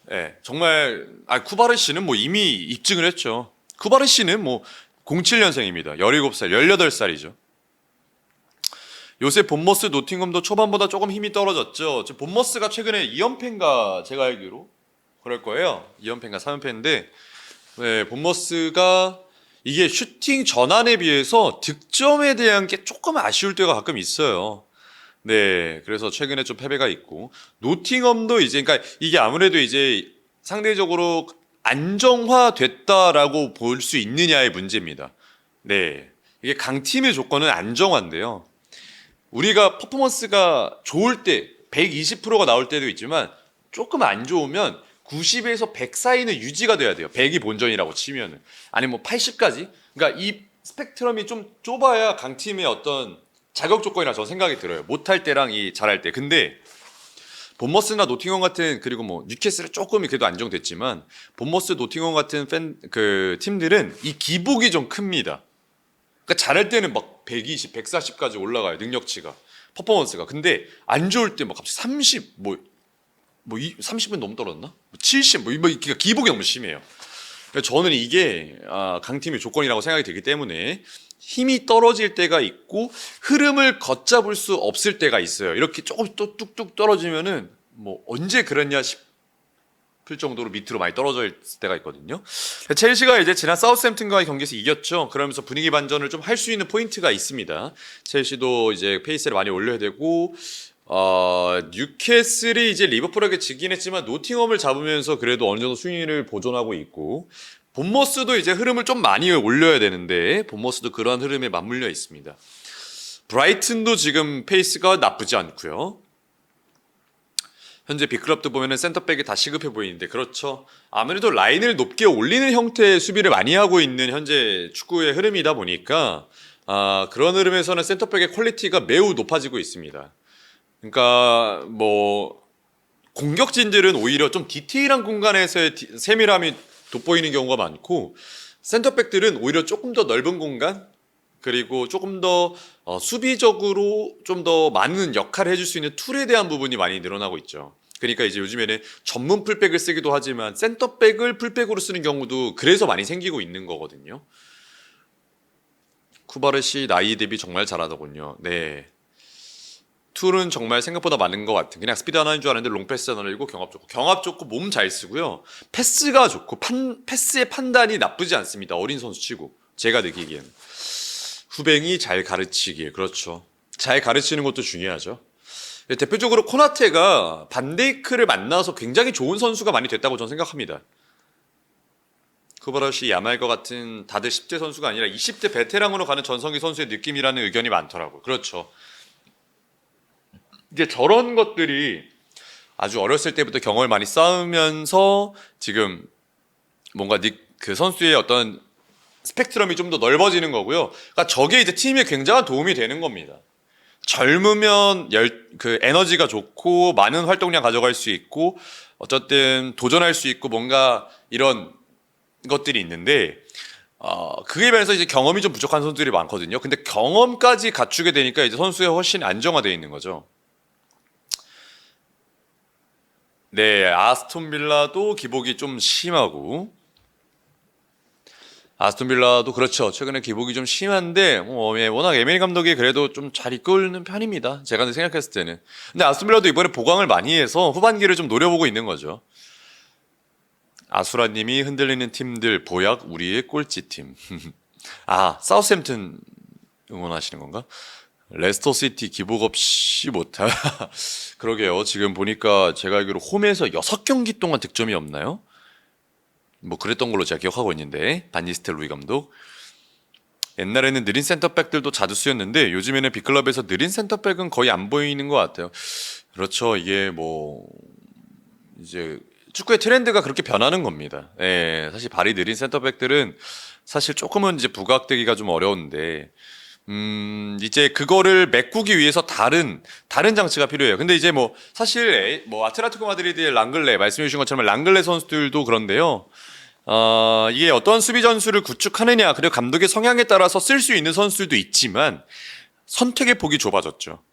네, 정말 쿠바르시는 뭐 이미 입증을 했죠. 쿠바르시는 뭐 07년생입니다. 17살, 18살이죠. 요새 본머스 노팅엄도 초반보다 조금 힘이 떨어졌죠. 본머스가 최근에 2연패인가 제가 알기로 그럴 거예요. 2연패인가 3연패인데 네, 본머스가 이게 슈팅 전환에 비해서 득점에 대한 게 조금 아쉬울 때가 가끔 있어요. 네, 그래서 최근에 좀 패배가 있고 노팅엄도 그러니까 이게 아무래도 이제 상대적으로 안정화됐다라고 볼 수 있느냐의 문제입니다. 네, 이게 강팀의 조건은 안정화인데요. 우리가 퍼포먼스가 좋을 때 120%가 나올 때도 있지만 조금 안 좋으면 90에서 100 사이는 유지가 돼야 돼요. 100이 본전이라고 치면은. 아니 뭐 80까지? 그러니까 이 스펙트럼이 좀 좁아야 강팀의 어떤 자격 조건이라 저는 생각이 들어요. 못할 때랑 이 잘할 때. 근데 본머스나 노팅엄 같은 그리고 뭐 뉴캐슬은 조금 그래도 안정됐지만 본머스, 노팅엄 같은 팀들은 이 기복이 좀 큽니다. 그러니까 잘할 때는 막 120, 140까지 올라가요. 능력치가. 퍼포먼스가. 근데 안 좋을 때 막 갑자기 30, 30은 너무 떨어졌나? 70, 그러니까 기복이 너무 심해요. 저는 이게 강팀의 조건이라고 생각이 들기 때문에 힘이 떨어질 때가 있고 흐름을 걷잡을 수 없을 때가 있어요. 이렇게 조금 또 뚝뚝 떨어지면은 뭐 언제 그랬냐 싶을 정도로 밑으로 많이 떨어져 있을 때가 있거든요. 첼시가 이제 지난 사우스햄튼과의 경기에서 이겼죠. 그러면서 분위기 반전을 좀 할 수 있는 포인트가 있습니다. 첼시도 이제 페이스를 많이 올려야 되고 뉴캐슬이 이제 리버풀에게 지긴 했지만 노팅엄을 잡으면서 그래도 어느 정도 순위를 보존하고 있고 본머스도 이제 흐름을 좀 많이 올려야 되는데 본머스도 그러한 흐름에 맞물려 있습니다. 브라이튼도 지금 페이스가 나쁘지 않고요. 현재 빅클럽도 보면은 센터백이 다 시급해 보이는데 그렇죠. 아무래도 라인을 높게 올리는 형태의 수비를 많이 하고 있는 현재 축구의 흐름이다 보니까 그런 흐름에서는 센터백의 퀄리티가 매우 높아지고 있습니다. 그러니까 뭐 공격진들은 오히려 좀 디테일한 공간에서의 세밀함이 돋보이는 경우가 많고 센터백들은 오히려 조금 더 넓은 공간 그리고 조금 더 수비적으로 좀 더 많은 역할을 해줄 수 있는 툴에 대한 부분이 많이 늘어나고 있죠. 그러니까 이제 요즘에는 전문 풀백을 쓰기도 하지만 센터백을 풀백으로 쓰는 경우도 그래서 많이 생기고 있는 거거든요. 쿠바르시 나이 대비 정말 잘하더군요. 네. 툴은 정말 생각보다 많은 것 같은 그냥 스피드 하나인 줄 알았는데 롱패스 하나이고 경합 좋고 몸 잘 쓰고요. 패스가 좋고 패스의 판단이 나쁘지 않습니다. 어린 선수 치고 제가 느끼기에는 후뱅이 잘 가르치길 그렇죠. 잘 가르치는 것도 중요하죠. 대표적으로 코나테가 반데이크를 만나서 굉장히 좋은 선수가 많이 됐다고 저는 생각합니다. 쿠바라시, 야말과 같은 다들 10대 선수가 아니라 20대 베테랑으로 가는 전성기 선수의 느낌이라는 의견이 많더라고요. 그렇죠. 이제 저런 것들이 아주 어렸을 때부터 경험을 많이 쌓으면서 지금 뭔가 그 선수의 어떤 스펙트럼이 좀 더 넓어지는 거고요. 그러니까 저게 이제 팀에 굉장한 도움이 되는 겁니다. 젊으면 그 에너지가 좋고 많은 활동량 가져갈 수 있고 어쨌든 도전할 수 있고 뭔가 이런 것들이 있는데 그에 비해서 이제 경험이 좀 부족한 선수들이 많거든요. 근데 경험까지 갖추게 되니까 이제 선수에 훨씬 안정화되어 있는 거죠. 네, 아스톤 빌라도 기복이 좀 심하고 아스톤 빌라도 그렇죠. 최근에 기복이 좀 심한데 워낙 에메리 감독이 그래도 좀 잘 이끄는 편입니다. 제가 생각했을 때는. 근데 아스톤 빌라도 이번에 보강을 많이 해서 후반기를 좀 노려보고 있는 거죠. 아수라님이 흔들리는 팀들 보약 우리의 꼴찌팀. 아 사우스햄튼 응원하시는 건가? 레스터 시티 기복 없이 못하. 그러게요. 지금 보니까 제가 알기로 홈에서 6경기 동안 득점이 없나요? 뭐 그랬던 걸로 제가 기억하고 있는데 반니스텔 로이 감독. 옛날에는 느린 센터백들도 자주 쓰였는데 요즘에는 빅클럽에서 느린 센터백은 거의 안 보이는 것 같아요. 그렇죠. 이게 뭐 이제 축구의 트렌드가 그렇게 변하는 겁니다. 예, 사실 발이 느린 센터백들은 사실 조금은 이제 부각되기가 좀 어려운데 이제 그거를 메꾸기 위해서 다른 장치가 필요해요. 근데 이제 뭐 사실 뭐 아틀레티코 마드리드의 랑글레 말씀해 주신 것처럼 랑글레 선수들도 그런데요. 이게 어떤 수비 전술을 구축하느냐 그리고 감독의 성향에 따라서 쓸 수 있는 선수들도 있지만 선택의 폭이 좁아졌죠.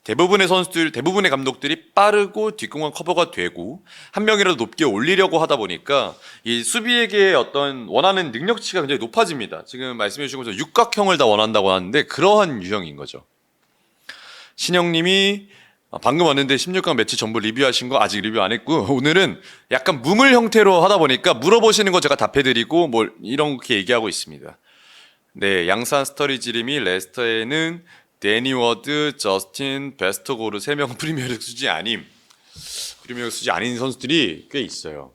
대부분의 감독들이 빠르고 뒷공간 커버가 되고 한 명이라도 높게 올리려고 하다 보니까 이 수비에게 어떤 원하는 능력치가 굉장히 높아집니다. 지금 말씀해 주신 것처럼 육각형을 다 원한다고 하는데 그러한 유형인 거죠. 신영님이 방금 왔는데 16강 매치 전부 리뷰하신 거 아직 리뷰 안 했고 오늘은 약간 무물 형태로 하다 보니까 물어보시는 거 제가 답해드리고 뭐 이렇게 얘기하고 있습니다. 네, 양산 스터리지림이 레스터에는 데니 워드, 저스틴, 베스터고르 3명 프리미어리그 수준이 아닌 프리미어리그 수준이 아닌 선수들이 꽤 있어요.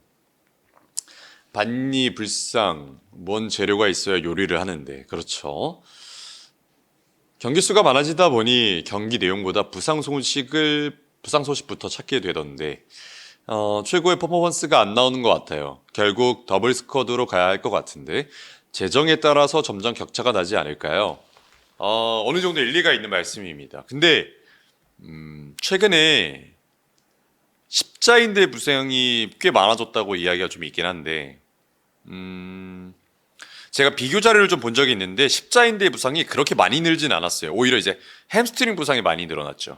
반니 불상 뭔 재료가 있어야 요리를 하는데 그렇죠. 경기 수가 많아지다 보니 경기 내용보다 부상 소식부터 찾게 되던데 최고의 퍼포먼스가 안 나오는 것 같아요. 결국 더블 스쿼드로 가야 할 것 같은데 재정에 따라서 점점 격차가 나지 않을까요? 어느 정도 일리가 있는 말씀입니다. 근데 최근에 십자인대 부상이 꽤 많아졌다고 이야기가 좀 있긴 한데 제가 비교 자료를 좀 본 적이 있는데 십자인대 부상이 그렇게 많이 늘진 않았어요. 오히려 이제 햄스트링 부상이 많이 늘어났죠.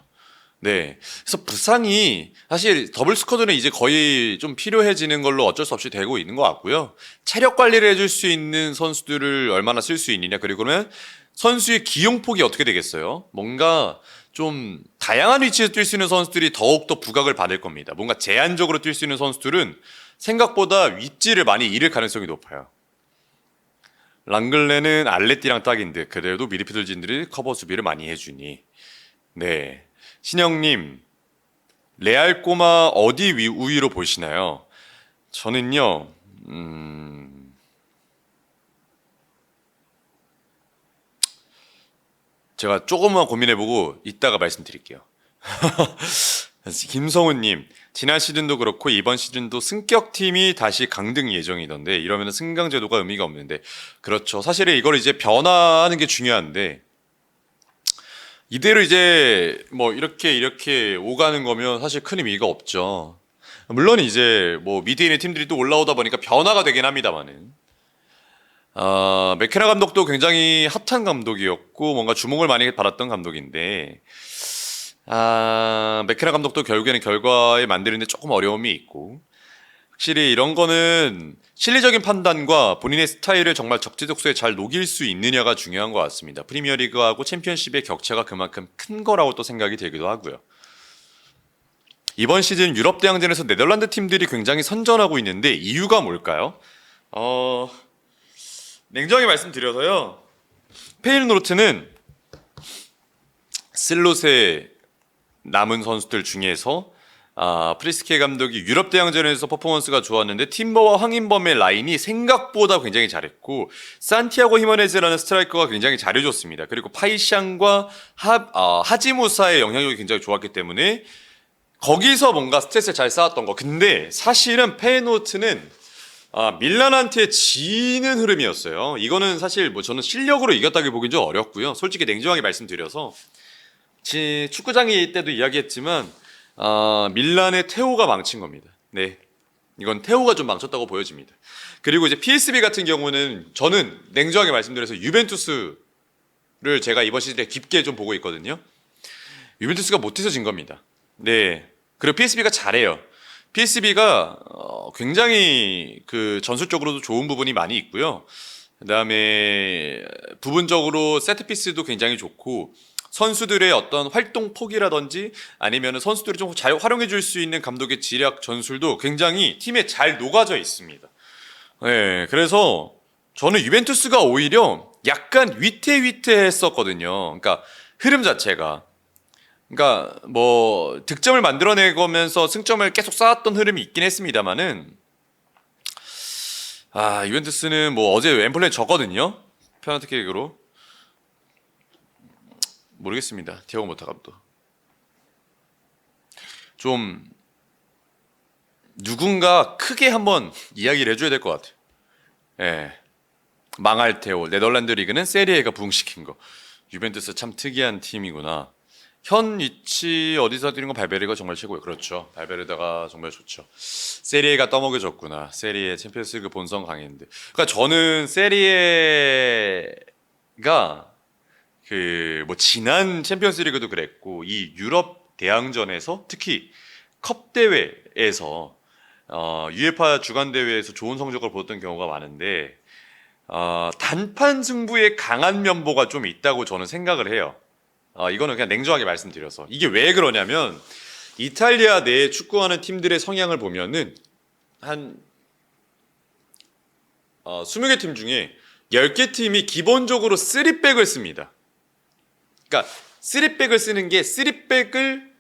네. 그래서 부상이 사실 더블 스쿼드는 이제 거의 좀 필요해지는 걸로 어쩔 수 없이 되고 있는 것 같고요. 체력 관리를 해줄 수 있는 선수들을 얼마나 쓸 수 있느냐. 그리고 그러면 선수의 기용폭이 어떻게 되겠어요? 뭔가 좀 다양한 위치에서 뛸 수 있는 선수들이 더욱더 부각을 받을 겁니다. 뭔가 제한적으로 뛸 수 있는 선수들은 생각보다 위치를 많이 잃을 가능성이 높아요. 랑글레는 알레띠랑 딱인데 그래도 미드필더진들이 커버 수비를 많이 해주니. 네. 신영님, 레알 꼬마 어디 우위로 보시나요? 저는요, 제가 조금만 고민해보고 이따가 말씀드릴게요. 김성훈님, 지난 시즌도 그렇고 이번 시즌도 승격팀이 다시 강등 예정이던데 이러면 승강 제도가 의미가 없는데 그렇죠. 사실 이걸 이제 변화하는 게 중요한데 이대로 이제 뭐 이렇게 오가는 거면 사실 큰 의미가 없죠. 물론 이제 뭐 미드에 있는 팀들이 또 올라오다 보니까 변화가 되긴 합니다만은 맥케나 감독도 굉장히 핫한 감독이었고 뭔가 주목을 많이 받았던 감독인데 맥케나 감독도 결국에는 결과에 만드는데 조금 어려움이 있고 확실히 이런 거는 실리적인 판단과 본인의 스타일을 정말 적재적소에 잘 녹일 수 있느냐가 중요한 것 같습니다. 프리미어리그하고 챔피언십의 격차가 그만큼 큰 거라고 또 생각이 들기도 하고요. 이번 시즌 유럽 대항전에서 네덜란드 팀들이 굉장히 선전하고 있는데 이유가 뭘까요? 냉정히 말씀드려서요. 페이르노르트는 슬롯에 남은 선수들 중에서 프리스케 감독이 유럽 대항전에서 퍼포먼스가 좋았는데 팀버와 황인범의 라인이 생각보다 굉장히 잘했고 산티아고 히메네즈라는 스트라이커가 굉장히 잘해줬습니다. 그리고 파이샹과 하지무사의 영향력이 굉장히 좋았기 때문에 거기서 뭔가 스탯을 잘 쌓았던 거. 근데 사실은 페노트는 밀란한테 지는 흐름이었어요. 이거는 사실 뭐 저는 실력으로 이겼다기 보긴 좀 어렵고요. 솔직히 냉정하게 말씀드려서 축구장이 때도 이야기했지만 밀란의 테오가 망친 겁니다. 네, 이건 테오가 좀 망쳤다고 보여집니다. 그리고 이제 PSV 같은 경우는 저는 냉정하게 말씀드려서 유벤투스를 제가 이번 시즌에 깊게 좀 보고 있거든요. 유벤투스가 못해서 진 겁니다. 네, 그리고 PSV가 잘해요. PSV가 굉장히 그 전술적으로도 좋은 부분이 많이 있고요. 그다음에 부분적으로 세트피스도 굉장히 좋고 선수들의 어떤 활동 폭이라든지 아니면 선수들이 좀 잘 활용해 줄 수 있는 감독의 지략 전술도 굉장히 팀에 잘 녹아져 있습니다. 네, 그래서 저는 유벤투스가 오히려 약간 위태위태했었거든요. 그러니까 흐름 자체가. 그러니까 뭐 득점을 만들어내면서 승점을 계속 쌓았던 흐름이 있긴 했습니다만은 유벤투스는 뭐 어제 앰플레이 졌거든요. 페널티킥으로. 모르겠습니다. 티아고 모타 감독. 좀 누군가 크게 한번 이야기를 해줘야 될 것 같아요. 예. 망할 테오. 네덜란드 리그는 세리에가 부흥시킨 거. 유벤투스 참 특이한 팀이구나. 현 위치 어디서 뛰는 건 발베르가 정말 최고예요. 그렇죠. 발베르다가 정말 좋죠. 세리에가 떠먹여졌구나. 세리에 챔피언스리그 본선 강했는데. 그러니까 저는 세리에가 뭐 지난 챔피언스리그도 그랬고 이 유럽 대항전에서 특히 컵 대회에서 UEFA 주간 대회에서 좋은 성적을 보였던 경우가 많은데 단판 승부에 강한 면모가 좀 있다고 저는 생각을 해요. 이거는 그냥 냉정하게 말씀드려서 이게 왜 그러냐면 이탈리아 내에 축구하는 팀들의 성향을 보면은 한 20개 팀 중에 10개 팀이 기본적으로 3백을 씁니다. 그러니까 3백을 쓰는 게 3백을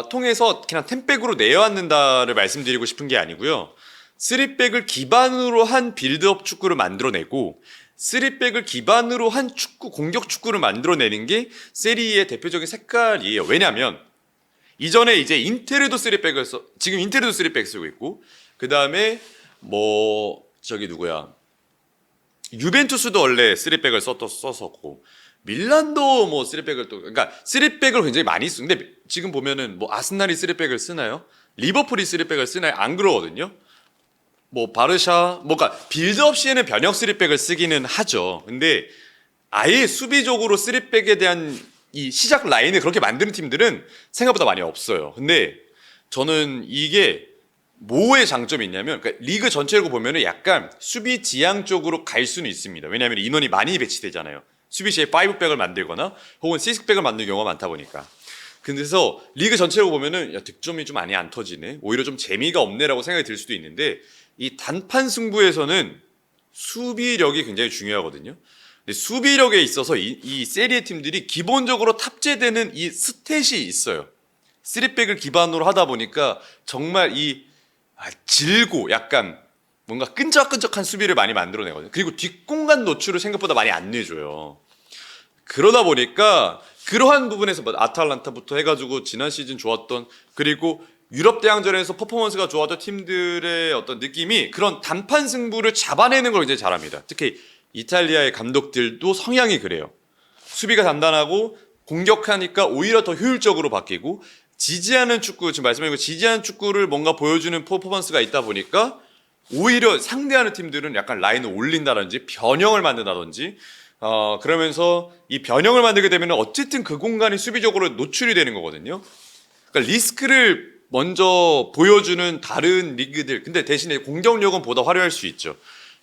통해서 그냥 10백으로 내어앉는다를 말씀드리고 싶은 게 아니고요. 3백을 기반으로 한 빌드업 축구를 만들어내고 3백을 기반으로 한 축구, 공격 축구를 만들어내는 게 세리의 대표적인 색깔이에요. 왜냐하면 이전에 이제 인테르도 3백을 지금 인테르도 3백 쓰고 있고 그 다음에 유벤투스도 원래 3백을 썼었고 밀란도 3백을 그러니까 3백을 굉장히 많이 쓰는데 지금 보면은 아스날이 3백을 쓰나요? 리버풀이 3백을 쓰나요? 안 그러거든요. 바르샤 그러니까 빌드업 시에는 변형 3백을 쓰기는 하죠. 근데 아예 수비적으로 3백에 대한 이 시작 라인을 그렇게 만드는 팀들은 생각보다 많이 없어요. 근데 저는 이게 뭐의 장점이 있냐면 그러니까 리그 전체로 보면은 약간 수비 지향 쪽으로 갈 수는 있습니다. 왜냐하면 인원이 많이 배치되잖아요. 수비 시에 5백을 만들거나 혹은 6백을 만드는 경우가 많다 보니까. 그래서 리그 전체로 보면은 득점이 좀 많이 안 터지네. 오히려 좀 재미가 없네라고 생각이 들 수도 있는데 이 단판 승부에서는 수비력이 굉장히 중요하거든요. 근데 수비력에 있어서 이 세리에 팀들이 기본적으로 탑재되는 이 스탯이 있어요. 3백을 기반으로 하다 보니까 정말 질고 약간 뭔가 끈적끈적한 수비를 많이 만들어내거든요. 그리고 뒷공간 노출을 생각보다 많이 안 내줘요. 그러다 보니까 그러한 부분에서 아탈란타부터 해가지고 지난 시즌 좋았던 그리고 유럽 대항전에서 퍼포먼스가 좋았던 팀들의 어떤 느낌이 그런 단판 승부를 잡아내는 걸 굉장히 잘합니다. 특히 이탈리아의 감독들도 성향이 그래요. 수비가 단단하고 공격하니까 오히려 더 효율적으로 바뀌고 지지하는 축구, 지금 말씀하신 지지하는 축구를 뭔가 보여주는 퍼포먼스가 있다 보니까 오히려 상대하는 팀들은 약간 라인을 올린다든지 변형을 만든다든지 그러면서 이 변형을 만들게 되면 어쨌든 그 공간이 수비적으로 노출이 되는 거거든요. 그러니까 리스크를 먼저 보여주는 다른 리그들 근데 대신에 공격력은 보다 화려할 수 있죠.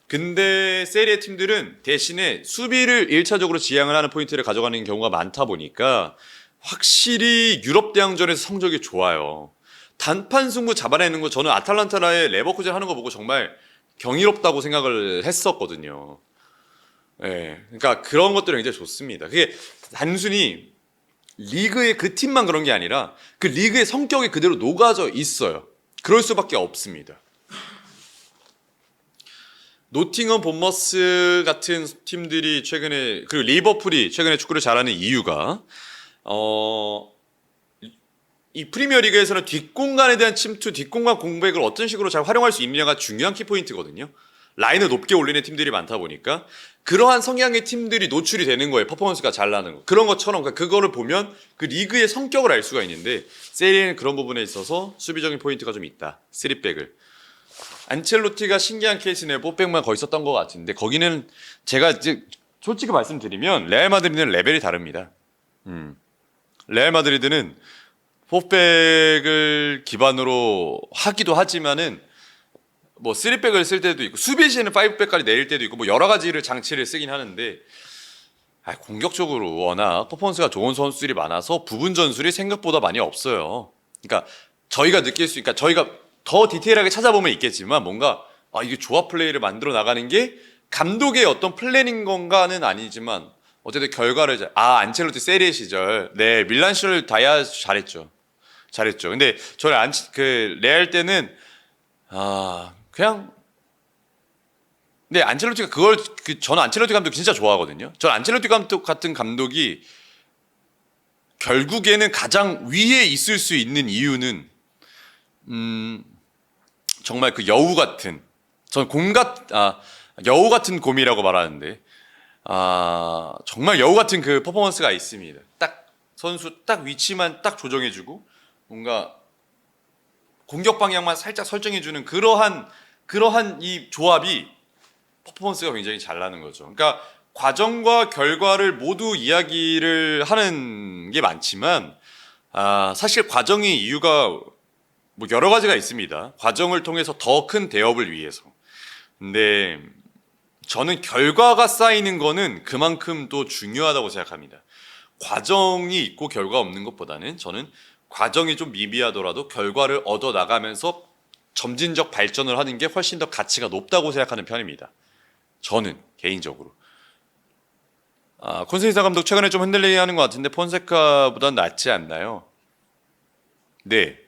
근데 세리에 팀들은 대신에 수비를 1차적으로 지향을 하는 포인트를 가져가는 경우가 많다 보니까 확실히 유럽 대항전에서 성적이 좋아요. 단판 승부 잡아내는 거 저는 아탈란타의 레버쿠젠 하는 거 보고 정말 경이롭다고 생각을 했었거든요. 예, 그러니까 그런 것들은 굉장히 좋습니다. 그게 단순히 리그의 그 팀만 그런 게 아니라 그 리그의 성격이 그대로 녹아져 있어요. 그럴 수밖에 없습니다. 노팅엄 본머스 같은 팀들이 최근에, 그리고 리버풀이 최근에 축구를 잘하는 이유가 이 프리미어 리그에서는 뒷공간에 대한 침투, 뒷공간 공백을 어떤 식으로 잘 활용할 수 있느냐가 중요한 키포인트거든요. 라인을 높게 올리는 팀들이 많다 보니까 그러한 성향의 팀들이 노출이 되는 거예요. 퍼포먼스가 잘 나는 거. 그런 것처럼 그거를 보면 그 리그의 성격을 알 수가 있는데 세리에는 그런 부분에 있어서 수비적인 포인트가 좀 있다. 3백을. 안첼로티가 신기한 케이스네. 4백만 거의 썼던 것 같은데 거기는 제가 이제 솔직히 말씀드리면 레알 마드리드는 레벨이 다릅니다. 레알 마드리드는 4백을 기반으로 하기도 하지만은 뭐 3백을 쓸 때도 있고 수비시에는 5백까지 내릴 때도 있고 뭐 여러 가지를 장치를 쓰긴 하는데 공격적으로 워낙 퍼포먼스가 좋은 선수들이 많아서 부분 전술이 생각보다 많이 없어요. 그러니까 저희가 느낄 수, 그러니까 저희가 더 디테일하게 찾아보면 있겠지만 뭔가 이게 조합 플레이를 만들어 나가는 게 감독의 어떤 플랜인 건가는 아니지만 어쨌든 결과를 안첼로티 세리에 시절 네 밀란 시절 다야 잘했죠. 근데 저는 레알 때는 그냥 근데 안첼로티가 저는 안첼로티 감독 진짜 좋아하거든요. 저는 안첼로티 감독 같은 감독이 결국에는 가장 위에 있을 수 있는 이유는 정말 그 여우 같은 여우 같은 곰이라고 말하는데 정말 여우 같은 그 퍼포먼스가 있습니다. 딱 선수 딱 위치만 딱 조정해주고 뭔가 공격 방향만 살짝 설정해주는 그러한 이 조합이 퍼포먼스가 굉장히 잘 나는 거죠. 그러니까 과정과 결과를 모두 이야기를 하는 게 많지만 사실 과정의 이유가 뭐 여러 가지가 있습니다. 과정을 통해서 더 큰 대업을 위해서. 근데 저는 결과가 쌓이는 거는 그만큼 또 중요하다고 생각합니다. 과정이 있고 결과 없는 것보다는 저는 과정이 좀 미비하더라도 결과를 얻어 나가면서 점진적 발전을 하는 게 훨씬 더 가치가 높다고 생각하는 편입니다. 저는 개인적으로. 콘세이사 감독 최근에 좀 흔들리게 하는 것 같은데 폰세카보다는 낫지 않나요? 네.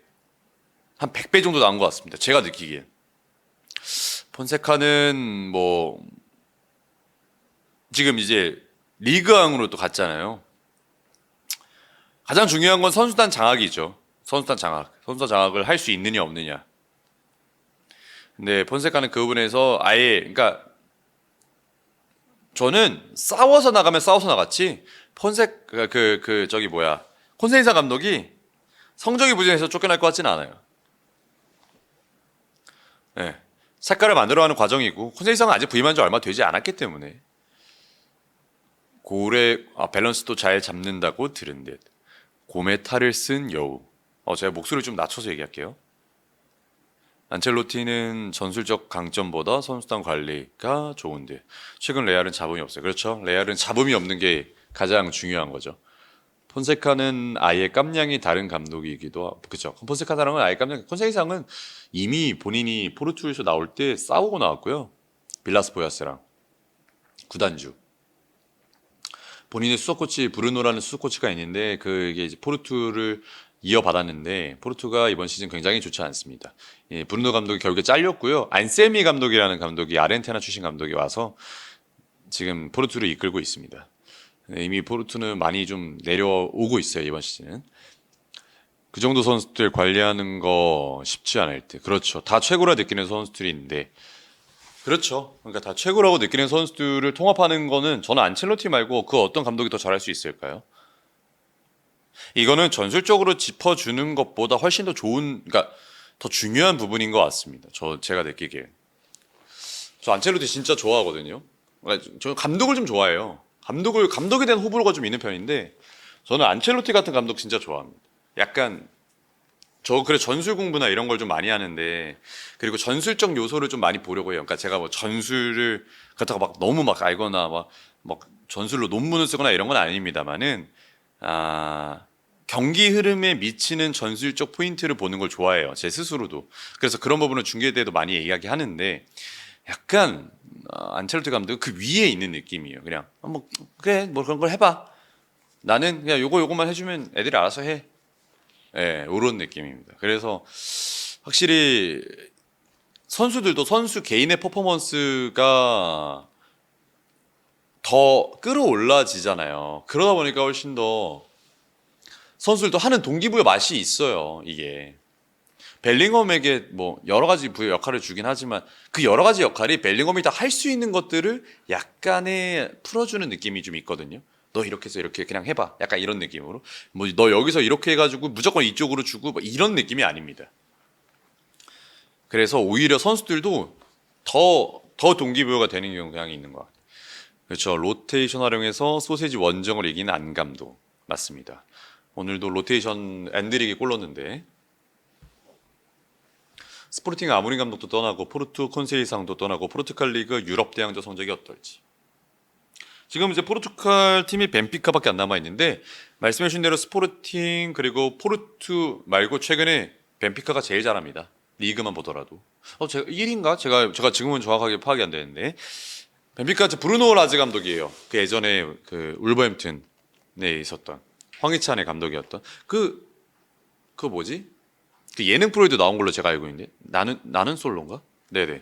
한 100배 정도 나은 것 같습니다. 제가 느끼기엔. 폰세카는 뭐 지금 이제 리그왕으로 또 갔잖아요. 가장 중요한 건 선수단 장악이죠. 선수단 장악을 할 수 있느냐 없느냐. 근데 폰세카는 그 부분에서 그러니까 저는 싸워서 나가면 싸워서 나갔지. 콘세이사 감독이 성적이 부진해서 쫓겨날 것 같지는 않아요. 네. 색깔을 만들어가는 과정이고 콘세이사는 아직 부임한 지 얼마 되지 않았기 때문에 밸런스도 잘 잡는다고 들은 듯. 곰의 탈을 쓴 여우. 제가 목소리를 좀 낮춰서 얘기할게요. 안첼로티는 전술적 강점보다 선수단 관리가 좋은데 최근 레알은 잡음이 없어요. 그렇죠? 레알은 잡음이 없는 게 가장 중요한 거죠. 폰세카는 아예 깜냥이 다른 감독이기도 하고 그렇죠. 폰세카랑은 아예 깜냥. 콘세이상은 이미 본인이 포르투에서 나올 때 싸우고 나왔고요. 빌라스 보야스랑 구단주. 본인의 수석코치 브루노라는 수석코치가 있는데 그게 이제 포르투를 이어받았는데 포르투가 이번 시즌 굉장히 좋지 않습니다. 브루노 감독이 결국에 잘렸고요. 안세미 감독이라는 감독이 아르헨티나 출신 감독이 와서 지금 포르투를 이끌고 있습니다. 이미 포르투는 많이 좀 내려오고 있어요. 이번 시즌은. 그 정도 선수들 관리하는 거 쉽지 않을 때. 그렇죠. 다 최고라 느끼는 선수들이 있는데 그렇죠. 그러니까 다 최고라고 느끼는 선수들을 통합하는 거는 저는 안첼로티 말고 그 어떤 감독이 더 잘할 수 있을까요? 이거는 전술적으로 짚어주는 것보다 훨씬 더 그러니까 더 중요한 부분인 것 같습니다. 제가 느끼기에. 저 안첼로티 진짜 좋아하거든요. 그러니까 저 감독을 좀 좋아해요. 감독에 대한 호불호가 좀 있는 편인데 저는 안첼로티 같은 감독 진짜 좋아합니다. 약간 전술 공부나 이런 걸 좀 많이 하는데 그리고 전술적 요소를 좀 많이 보려고 해요. 그러니까 제가 뭐 전술을 갖다가 막 너무 막 알거나 막 전술로 논문을 쓰거나 이런 건 아닙니다만은 경기 흐름에 미치는 전술적 포인트를 보는 걸 좋아해요. 제 스스로도. 그래서 그런 부분을 중계에 대해도 많이 이야기하는데 약간 안첼로티 감독 그 위에 있는 느낌이에요. 그냥 그래 뭐 그런 걸 해봐. 나는 그냥 요거만 해주면 애들이 알아서 해. 예, 이런 느낌입니다. 그래서 확실히 선수들도 선수 개인의 퍼포먼스가 더 끌어올라지잖아요. 그러다 보니까 훨씬 더 선수들도 하는 동기부여 맛이 있어요. 이게 벨링엄에게 뭐 여러 가지 부여 역할을 주긴 하지만 그 여러 가지 역할이 벨링엄이 다 할 수 있는 것들을 약간의 풀어주는 느낌이 좀 있거든요. 너 이렇게 해서 이렇게 그냥 해봐. 약간 이런 느낌으로. 뭐 너 여기서 이렇게 해가지고 무조건 이쪽으로 주고 뭐 이런 느낌이 아닙니다. 그래서 오히려 선수들도 더 동기부여가 되는 경향이 있는 것 같아요. 그렇죠. 로테이션 활용해서 소세지 원정을 이긴 안감도 맞습니다. 오늘도 로테이션 앤드릭이 골 넣었는데 스포르팅 아모린 감독도 떠나고 포르투 콘세이상도 떠나고 포르투갈 리그 유럽 대항전 성적이 어떨지. 지금 이제 포르투갈 팀이 벤피카밖에 안 남아 있는데 말씀해주신 대로 스포르팅 그리고 포르투 말고 최근에 벤피카가 제일 잘합니다. 리그만 보더라도. 제가 1인가? 제가 지금은 정확하게 파악이 안 되는데 벤피카 브루노 라즈 감독이에요. 그 예전에 그 울버햄튼에 있었던 황희찬의 감독이었던 그 뭐지? 그 예능 프로에도 나온 걸로 제가 알고 있는데 나는 솔로인가? 네네.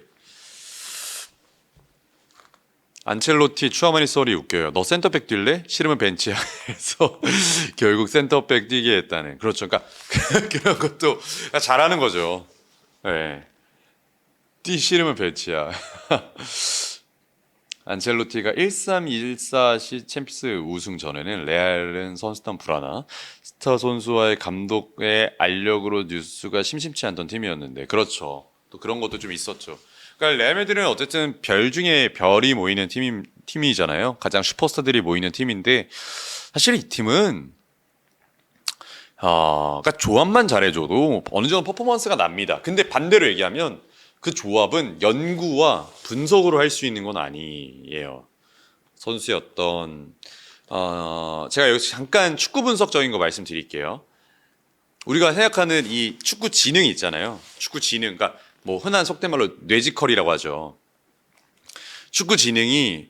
안첼로티 추아마니 썰이 웃겨요. 너 센터백 뛸래? 싫으면 벤치야. 해서 결국 센터백 뛰게 했다는. 그렇죠. 그러니까 그런 것도 잘하는 거죠. 네. 뛰 싫으면 벤치야. 안첼로티가 1314 챔피언스 우승 전에는 레알은 선수단 불안하 스타 선수와의 감독의 알력으로 뉴스가 심심치 않던 팀이었는데 그렇죠. 또 그런 것도 좀 있었죠. 그러니까 레알 마드리드는 어쨌든 별 중에 별이 모이는 팀이잖아요. 가장 슈퍼스타들이 모이는 팀인데 사실 이 팀은 그러니까 조합만 잘해줘도 어느 정도 퍼포먼스가 납니다. 근데 반대로 얘기하면 그 조합은 연구와 분석으로 할 수 있는 건 아니에요. 선수의 어떤 제가 여기서 잠깐 축구 분석적인 거 말씀드릴게요. 우리가 생각하는 이 축구 지능이 있잖아요. 축구 지능, 그러니까 뭐 흔한 속된 말로 뇌지컬이라고 하죠. 축구 지능이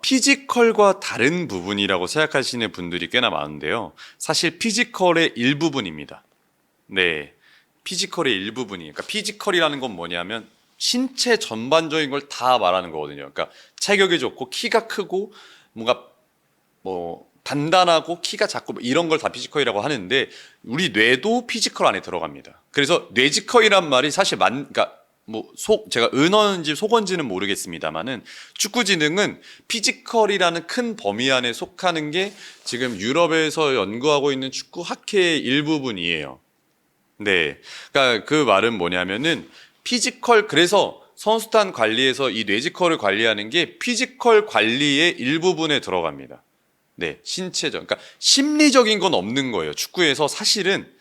피지컬과 다른 부분이라고 생각하시는 분들이 꽤나 많은데요. 사실 피지컬의 일부분입니다. 네. 피지컬의 일부분이. 그러니까 피지컬이라는 건 뭐냐면 신체 전반적인 걸 다 말하는 거거든요. 그러니까 체격이 좋고 키가 크고 뭔가 뭐 단단하고 키가 작고 뭐 이런 걸 다 피지컬이라고 하는데 우리 뇌도 피지컬 안에 들어갑니다. 그래서 뇌지컬이란 말이 사실 그러니까 뭐 제가 은어인지 속어인지는 모르겠습니다만은 축구 지능은 피지컬이라는 큰 범위 안에 속하는 게 지금 유럽에서 연구하고 있는 축구 학회의 일부분이에요. 네. 그러니까 그 말은 뭐냐면은 피지컬 그래서 선수단 관리에서 이 뇌지컬을 관리하는 게 피지컬 관리의 일부분에 들어갑니다. 네. 신체적. 그러니까 심리적인 건 없는 거예요. 축구에서 사실은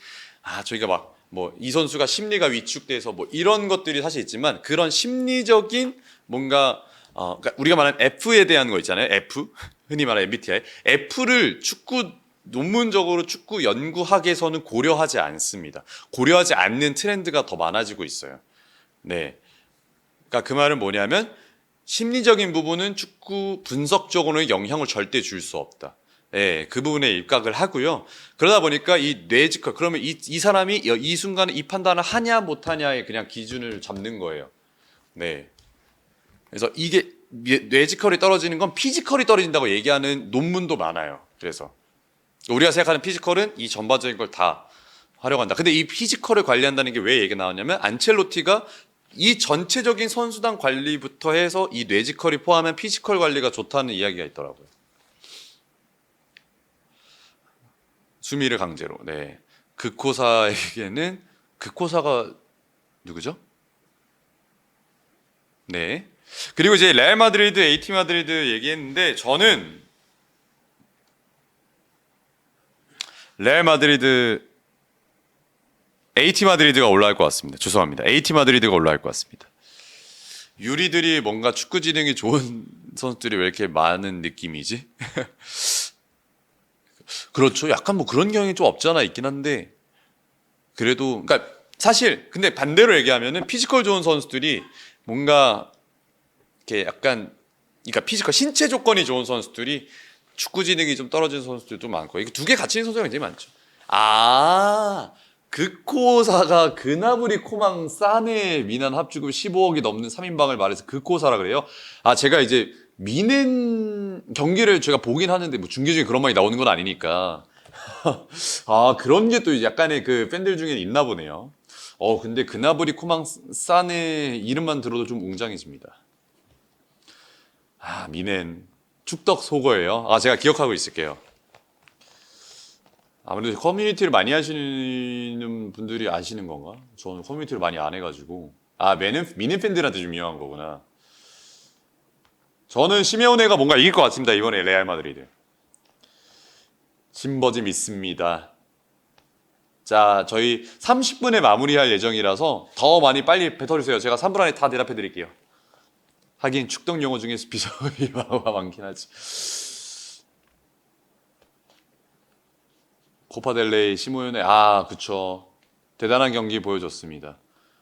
저희가 막 뭐 이 선수가 심리가 위축돼서 뭐 이런 것들이 사실 있지만 그런 심리적인 뭔가 그러니까 우리가 말하는 F에 대한 거 있잖아요. F. 흔히 말하는 MBTI. F를 축구 논문적으로 축구 연구학에서는 고려하지 않습니다. 고려하지 않는 트렌드가 더 많아지고 있어요. 네. 그러니까 그 말은 뭐냐면 심리적인 부분은 축구 분석적으로는 영향을 절대 줄 수 없다. 네, 그 부분에 입각을 하고요. 그러다 보니까 이 뇌지컬, 그러면 이 사람이 이 순간에 이 판단을 하냐 못하냐의 그냥 기준을 잡는 거예요. 네. 그래서 이게 뇌지컬이 떨어지는 건 피지컬이 떨어진다고 얘기하는 논문도 많아요. 그래서 우리가 생각하는 피지컬은 이 전반적인 걸 다 활용한다. 근데 이 피지컬을 관리한다는 게 왜 얘기가 나왔냐면 안첼로티가 이 전체적인 선수단 관리부터 해서 이 뇌지컬이 포함한 피지컬 관리가 좋다는 이야기가 있더라고요. 수미를 강제로. 네. 극호사에게는 극호사가 누구죠? 네. 그리고 이제 레알 마드리드, AT 마드리드 얘기했는데 저는 레알 마드리드 AT 마드리드가 올라갈 것 같습니다. 죄송합니다. AT 마드리드가 올라갈 것 같습니다. 유리들이 뭔가 축구 지능이 좋은 선수들이 왜 이렇게 많은 느낌이지? 그렇죠. 약간 뭐 그런 경향이 좀 없지 않아 있긴 한데 그래도 그러니까 사실 근데 반대로 얘기하면은 피지컬 좋은 선수들이 뭔가 이렇게 약간 그러니까 피지컬 신체 조건이 좋은 선수들이 축구 지능이 좀 떨어진 선수들도 많고 이게 두 개 같이 있는 선수가 굉장히 많죠. 아, 그코사가 그나브리 코망 사네 미난 합주금 15억이 넘는 3인방을 말해서 그코사라 그래요. 아, 제가 이제 미넨 경기를 제가 보긴 하는데 뭐 중계 중에 그런 말이 나오는 건 아니니까. 아, 그런 게 또 약간의 그 팬들 중에 있나 보네요. 근데 그나브리 코망 사네 이름만 들어도 좀 웅장해집니다. 아, 미넨 축덕 속어예요. 아, 제가 기억하고 있을게요. 아무래도 커뮤니티를 많이 하시는 분들이 아시는 건가? 저는 커뮤니티를 많이 안 해가지고. 아, 미넨 팬들한테 좀 유명한 거구나. 저는 시메오네가 뭔가 이길 것 같습니다. 이번에 레알 마드리드. 진버지 믿습니다. 자, 저희 30분에 마무리할 예정이라서 더 많이 빨리 뱉어주세요. 제가 3분 안에 다 대답해 드릴게요. 하긴 축덕 용어 중에서 비서가 많긴 하지. 코파델레이 시모요네, 아, 그쵸. 대단한 경기 보여줬습니다.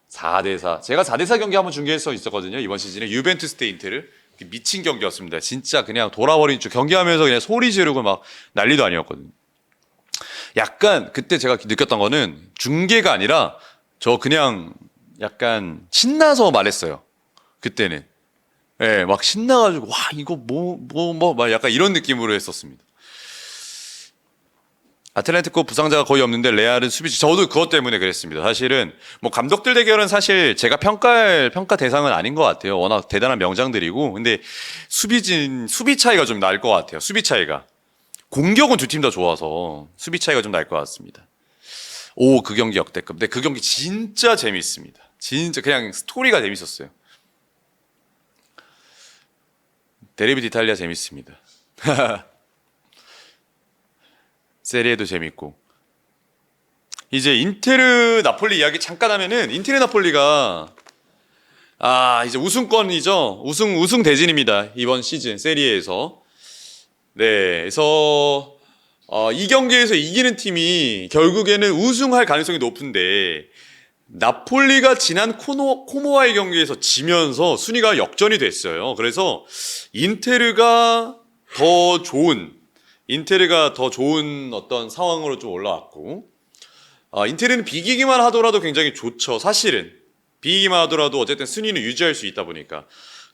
4대4. 제가 4대4 경기 한번 중계해서 있었거든요. 이번 시즌에 유벤투스 대 인테르. 미친 경기였습니다. 진짜 그냥 돌아버린 줄 경기하면서 그냥 소리 지르고 막 난리도 아니었거든요. 약간 그때 제가 느꼈던 거는 중계가 아니라 저 그냥 약간 신나서 말했어요. 그때는. 예, 막 신나가지고 와 이거 막 약간 이런 느낌으로 했었습니다. 아틀레티코 부상자가 거의 없는데 레알은 수비지. 저도 그것 때문에 그랬습니다. 사실은 뭐 감독들 대결은 사실 제가 평가 대상은 아닌 것 같아요. 워낙 대단한 명장들이고. 근데 수비 차이가 좀 날 것 같아요. 수비 차이가. 공격은 두 팀 다 좋아서 수비 차이가 좀 날 것 같습니다. 오, 그 경기 역대급. 근데 그 경기 진짜 재밌습니다. 진짜 그냥 스토리가 재밌었어요. 데르비 d'Italia 재밌습니다. 세리에도 재밌고. 이제 인테르 나폴리 이야기 잠깐 하면은 인테르 나폴리가 이제 우승권이죠. 우승 대진입니다. 이번 시즌 세리에에서. 네, 그래서 이 경기에서 이기는 팀이 결국에는 우승할 가능성이 높은데 나폴리가 지난 코모와의 경기에서 지면서 순위가 역전이 됐어요. 그래서 인테르가 더 좋은 어떤 상황으로 좀 올라왔고, 인테르는 비기기만 하더라도 굉장히 좋죠. 사실은 비기기만 하더라도 어쨌든 순위는 유지할 수 있다 보니까.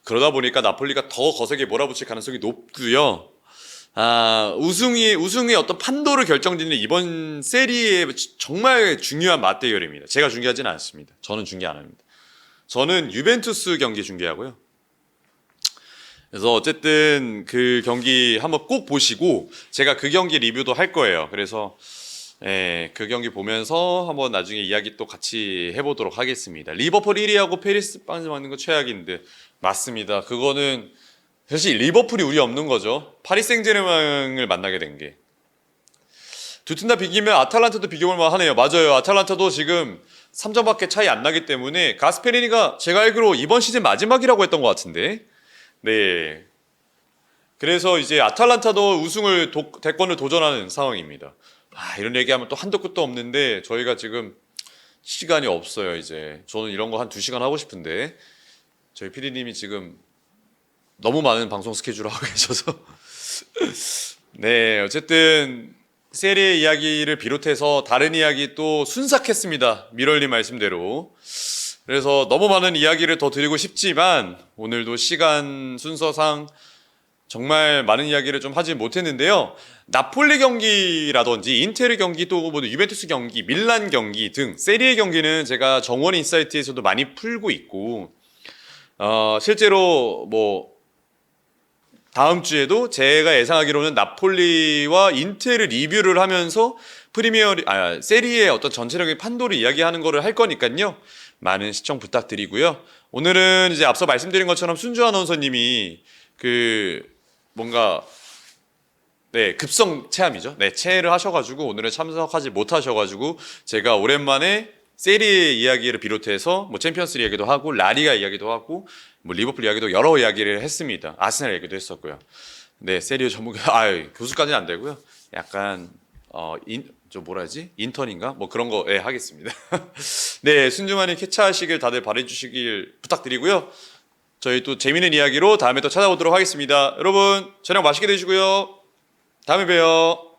그러다 보니까 나폴리가 더 거세게 몰아붙일 가능성이 높고요. 우승의 어떤 판도를 결정짓는 이번 세리의 정말 중요한 맞대결입니다. 제가 중계하지는 않습니다. 저는 중계 안 합니다. 저는 유벤투스 경기 중계하고요. 그래서 어쨌든 그 경기 한번 꼭 보시고 제가 그 경기 리뷰도 할 거예요. 그래서 그 경기 보면서 한번 나중에 이야기 또 같이 해보도록 하겠습니다. 리버풀 1위하고 페리스 빵 맞는 거 최악인데 맞습니다. 그거는 사실 리버풀이 우리 없는 거죠. 파리 생제르맹을 만나게 된 게. 두 팀 다 비기면 아탈란타도 비교볼 하네요. 맞아요. 아탈란타도 지금 3점밖에 차이 안 나기 때문에 가스페리니가 제가 알기로 이번 시즌 마지막이라고 했던 것 같은데. 네. 그래서 이제 아탈란타도 대권을 도전하는 상황입니다. 이런 얘기하면 또 한도 끝도 없는데 저희가 지금 시간이 없어요. 이제 저는 이런 거 한 2시간 하고 싶은데 저희 PD님이 지금 너무 많은 방송 스케줄을 하고 계셔서 네, 어쨌든 세리의 이야기를 비롯해서 다른 이야기 또 순삭했습니다. 미럴님 말씀대로. 그래서 너무 많은 이야기를 더 드리고 싶지만 오늘도 시간 순서상 정말 많은 이야기를 좀 하지 못했는데요. 나폴리 경기라든지 인테르 경기 또 뭐 유벤투스 경기, 밀란 경기 등 세리의 경기는 제가 정원 인사이트에서도 많이 풀고 있고 실제로 뭐 다음 주에도 제가 예상하기로는 나폴리와 인테르 리뷰를 하면서 세리의 어떤 전체적인 판도를 이야기하는 거를 할 거니까요. 많은 시청 부탁드리고요. 오늘은 이제 앞서 말씀드린 것처럼 순주 아나운서님이 급성 체함이죠. 네, 체해를 하셔가지고 오늘은 참석하지 못하셔가지고 제가 오랜만에 세리의 이야기를 비롯해서 뭐 챔피언스 이야기도 하고 라리가 이야기도 하고 뭐 리버풀 이야기도 여러 이야기를 했습니다. 아스날 얘기도 했었고요. 네, 세리오 전문가 교수까지는 안 되고요. 약간 인턴인가 뭐 그런 거 하겠습니다. 네, 순주만이 캐치하시길 다들 바래주시길 부탁드리고요. 저희 또 재밌는 이야기로 다음에 또 찾아오도록 하겠습니다. 여러분 저녁 맛있게 드시고요. 다음에 봬요.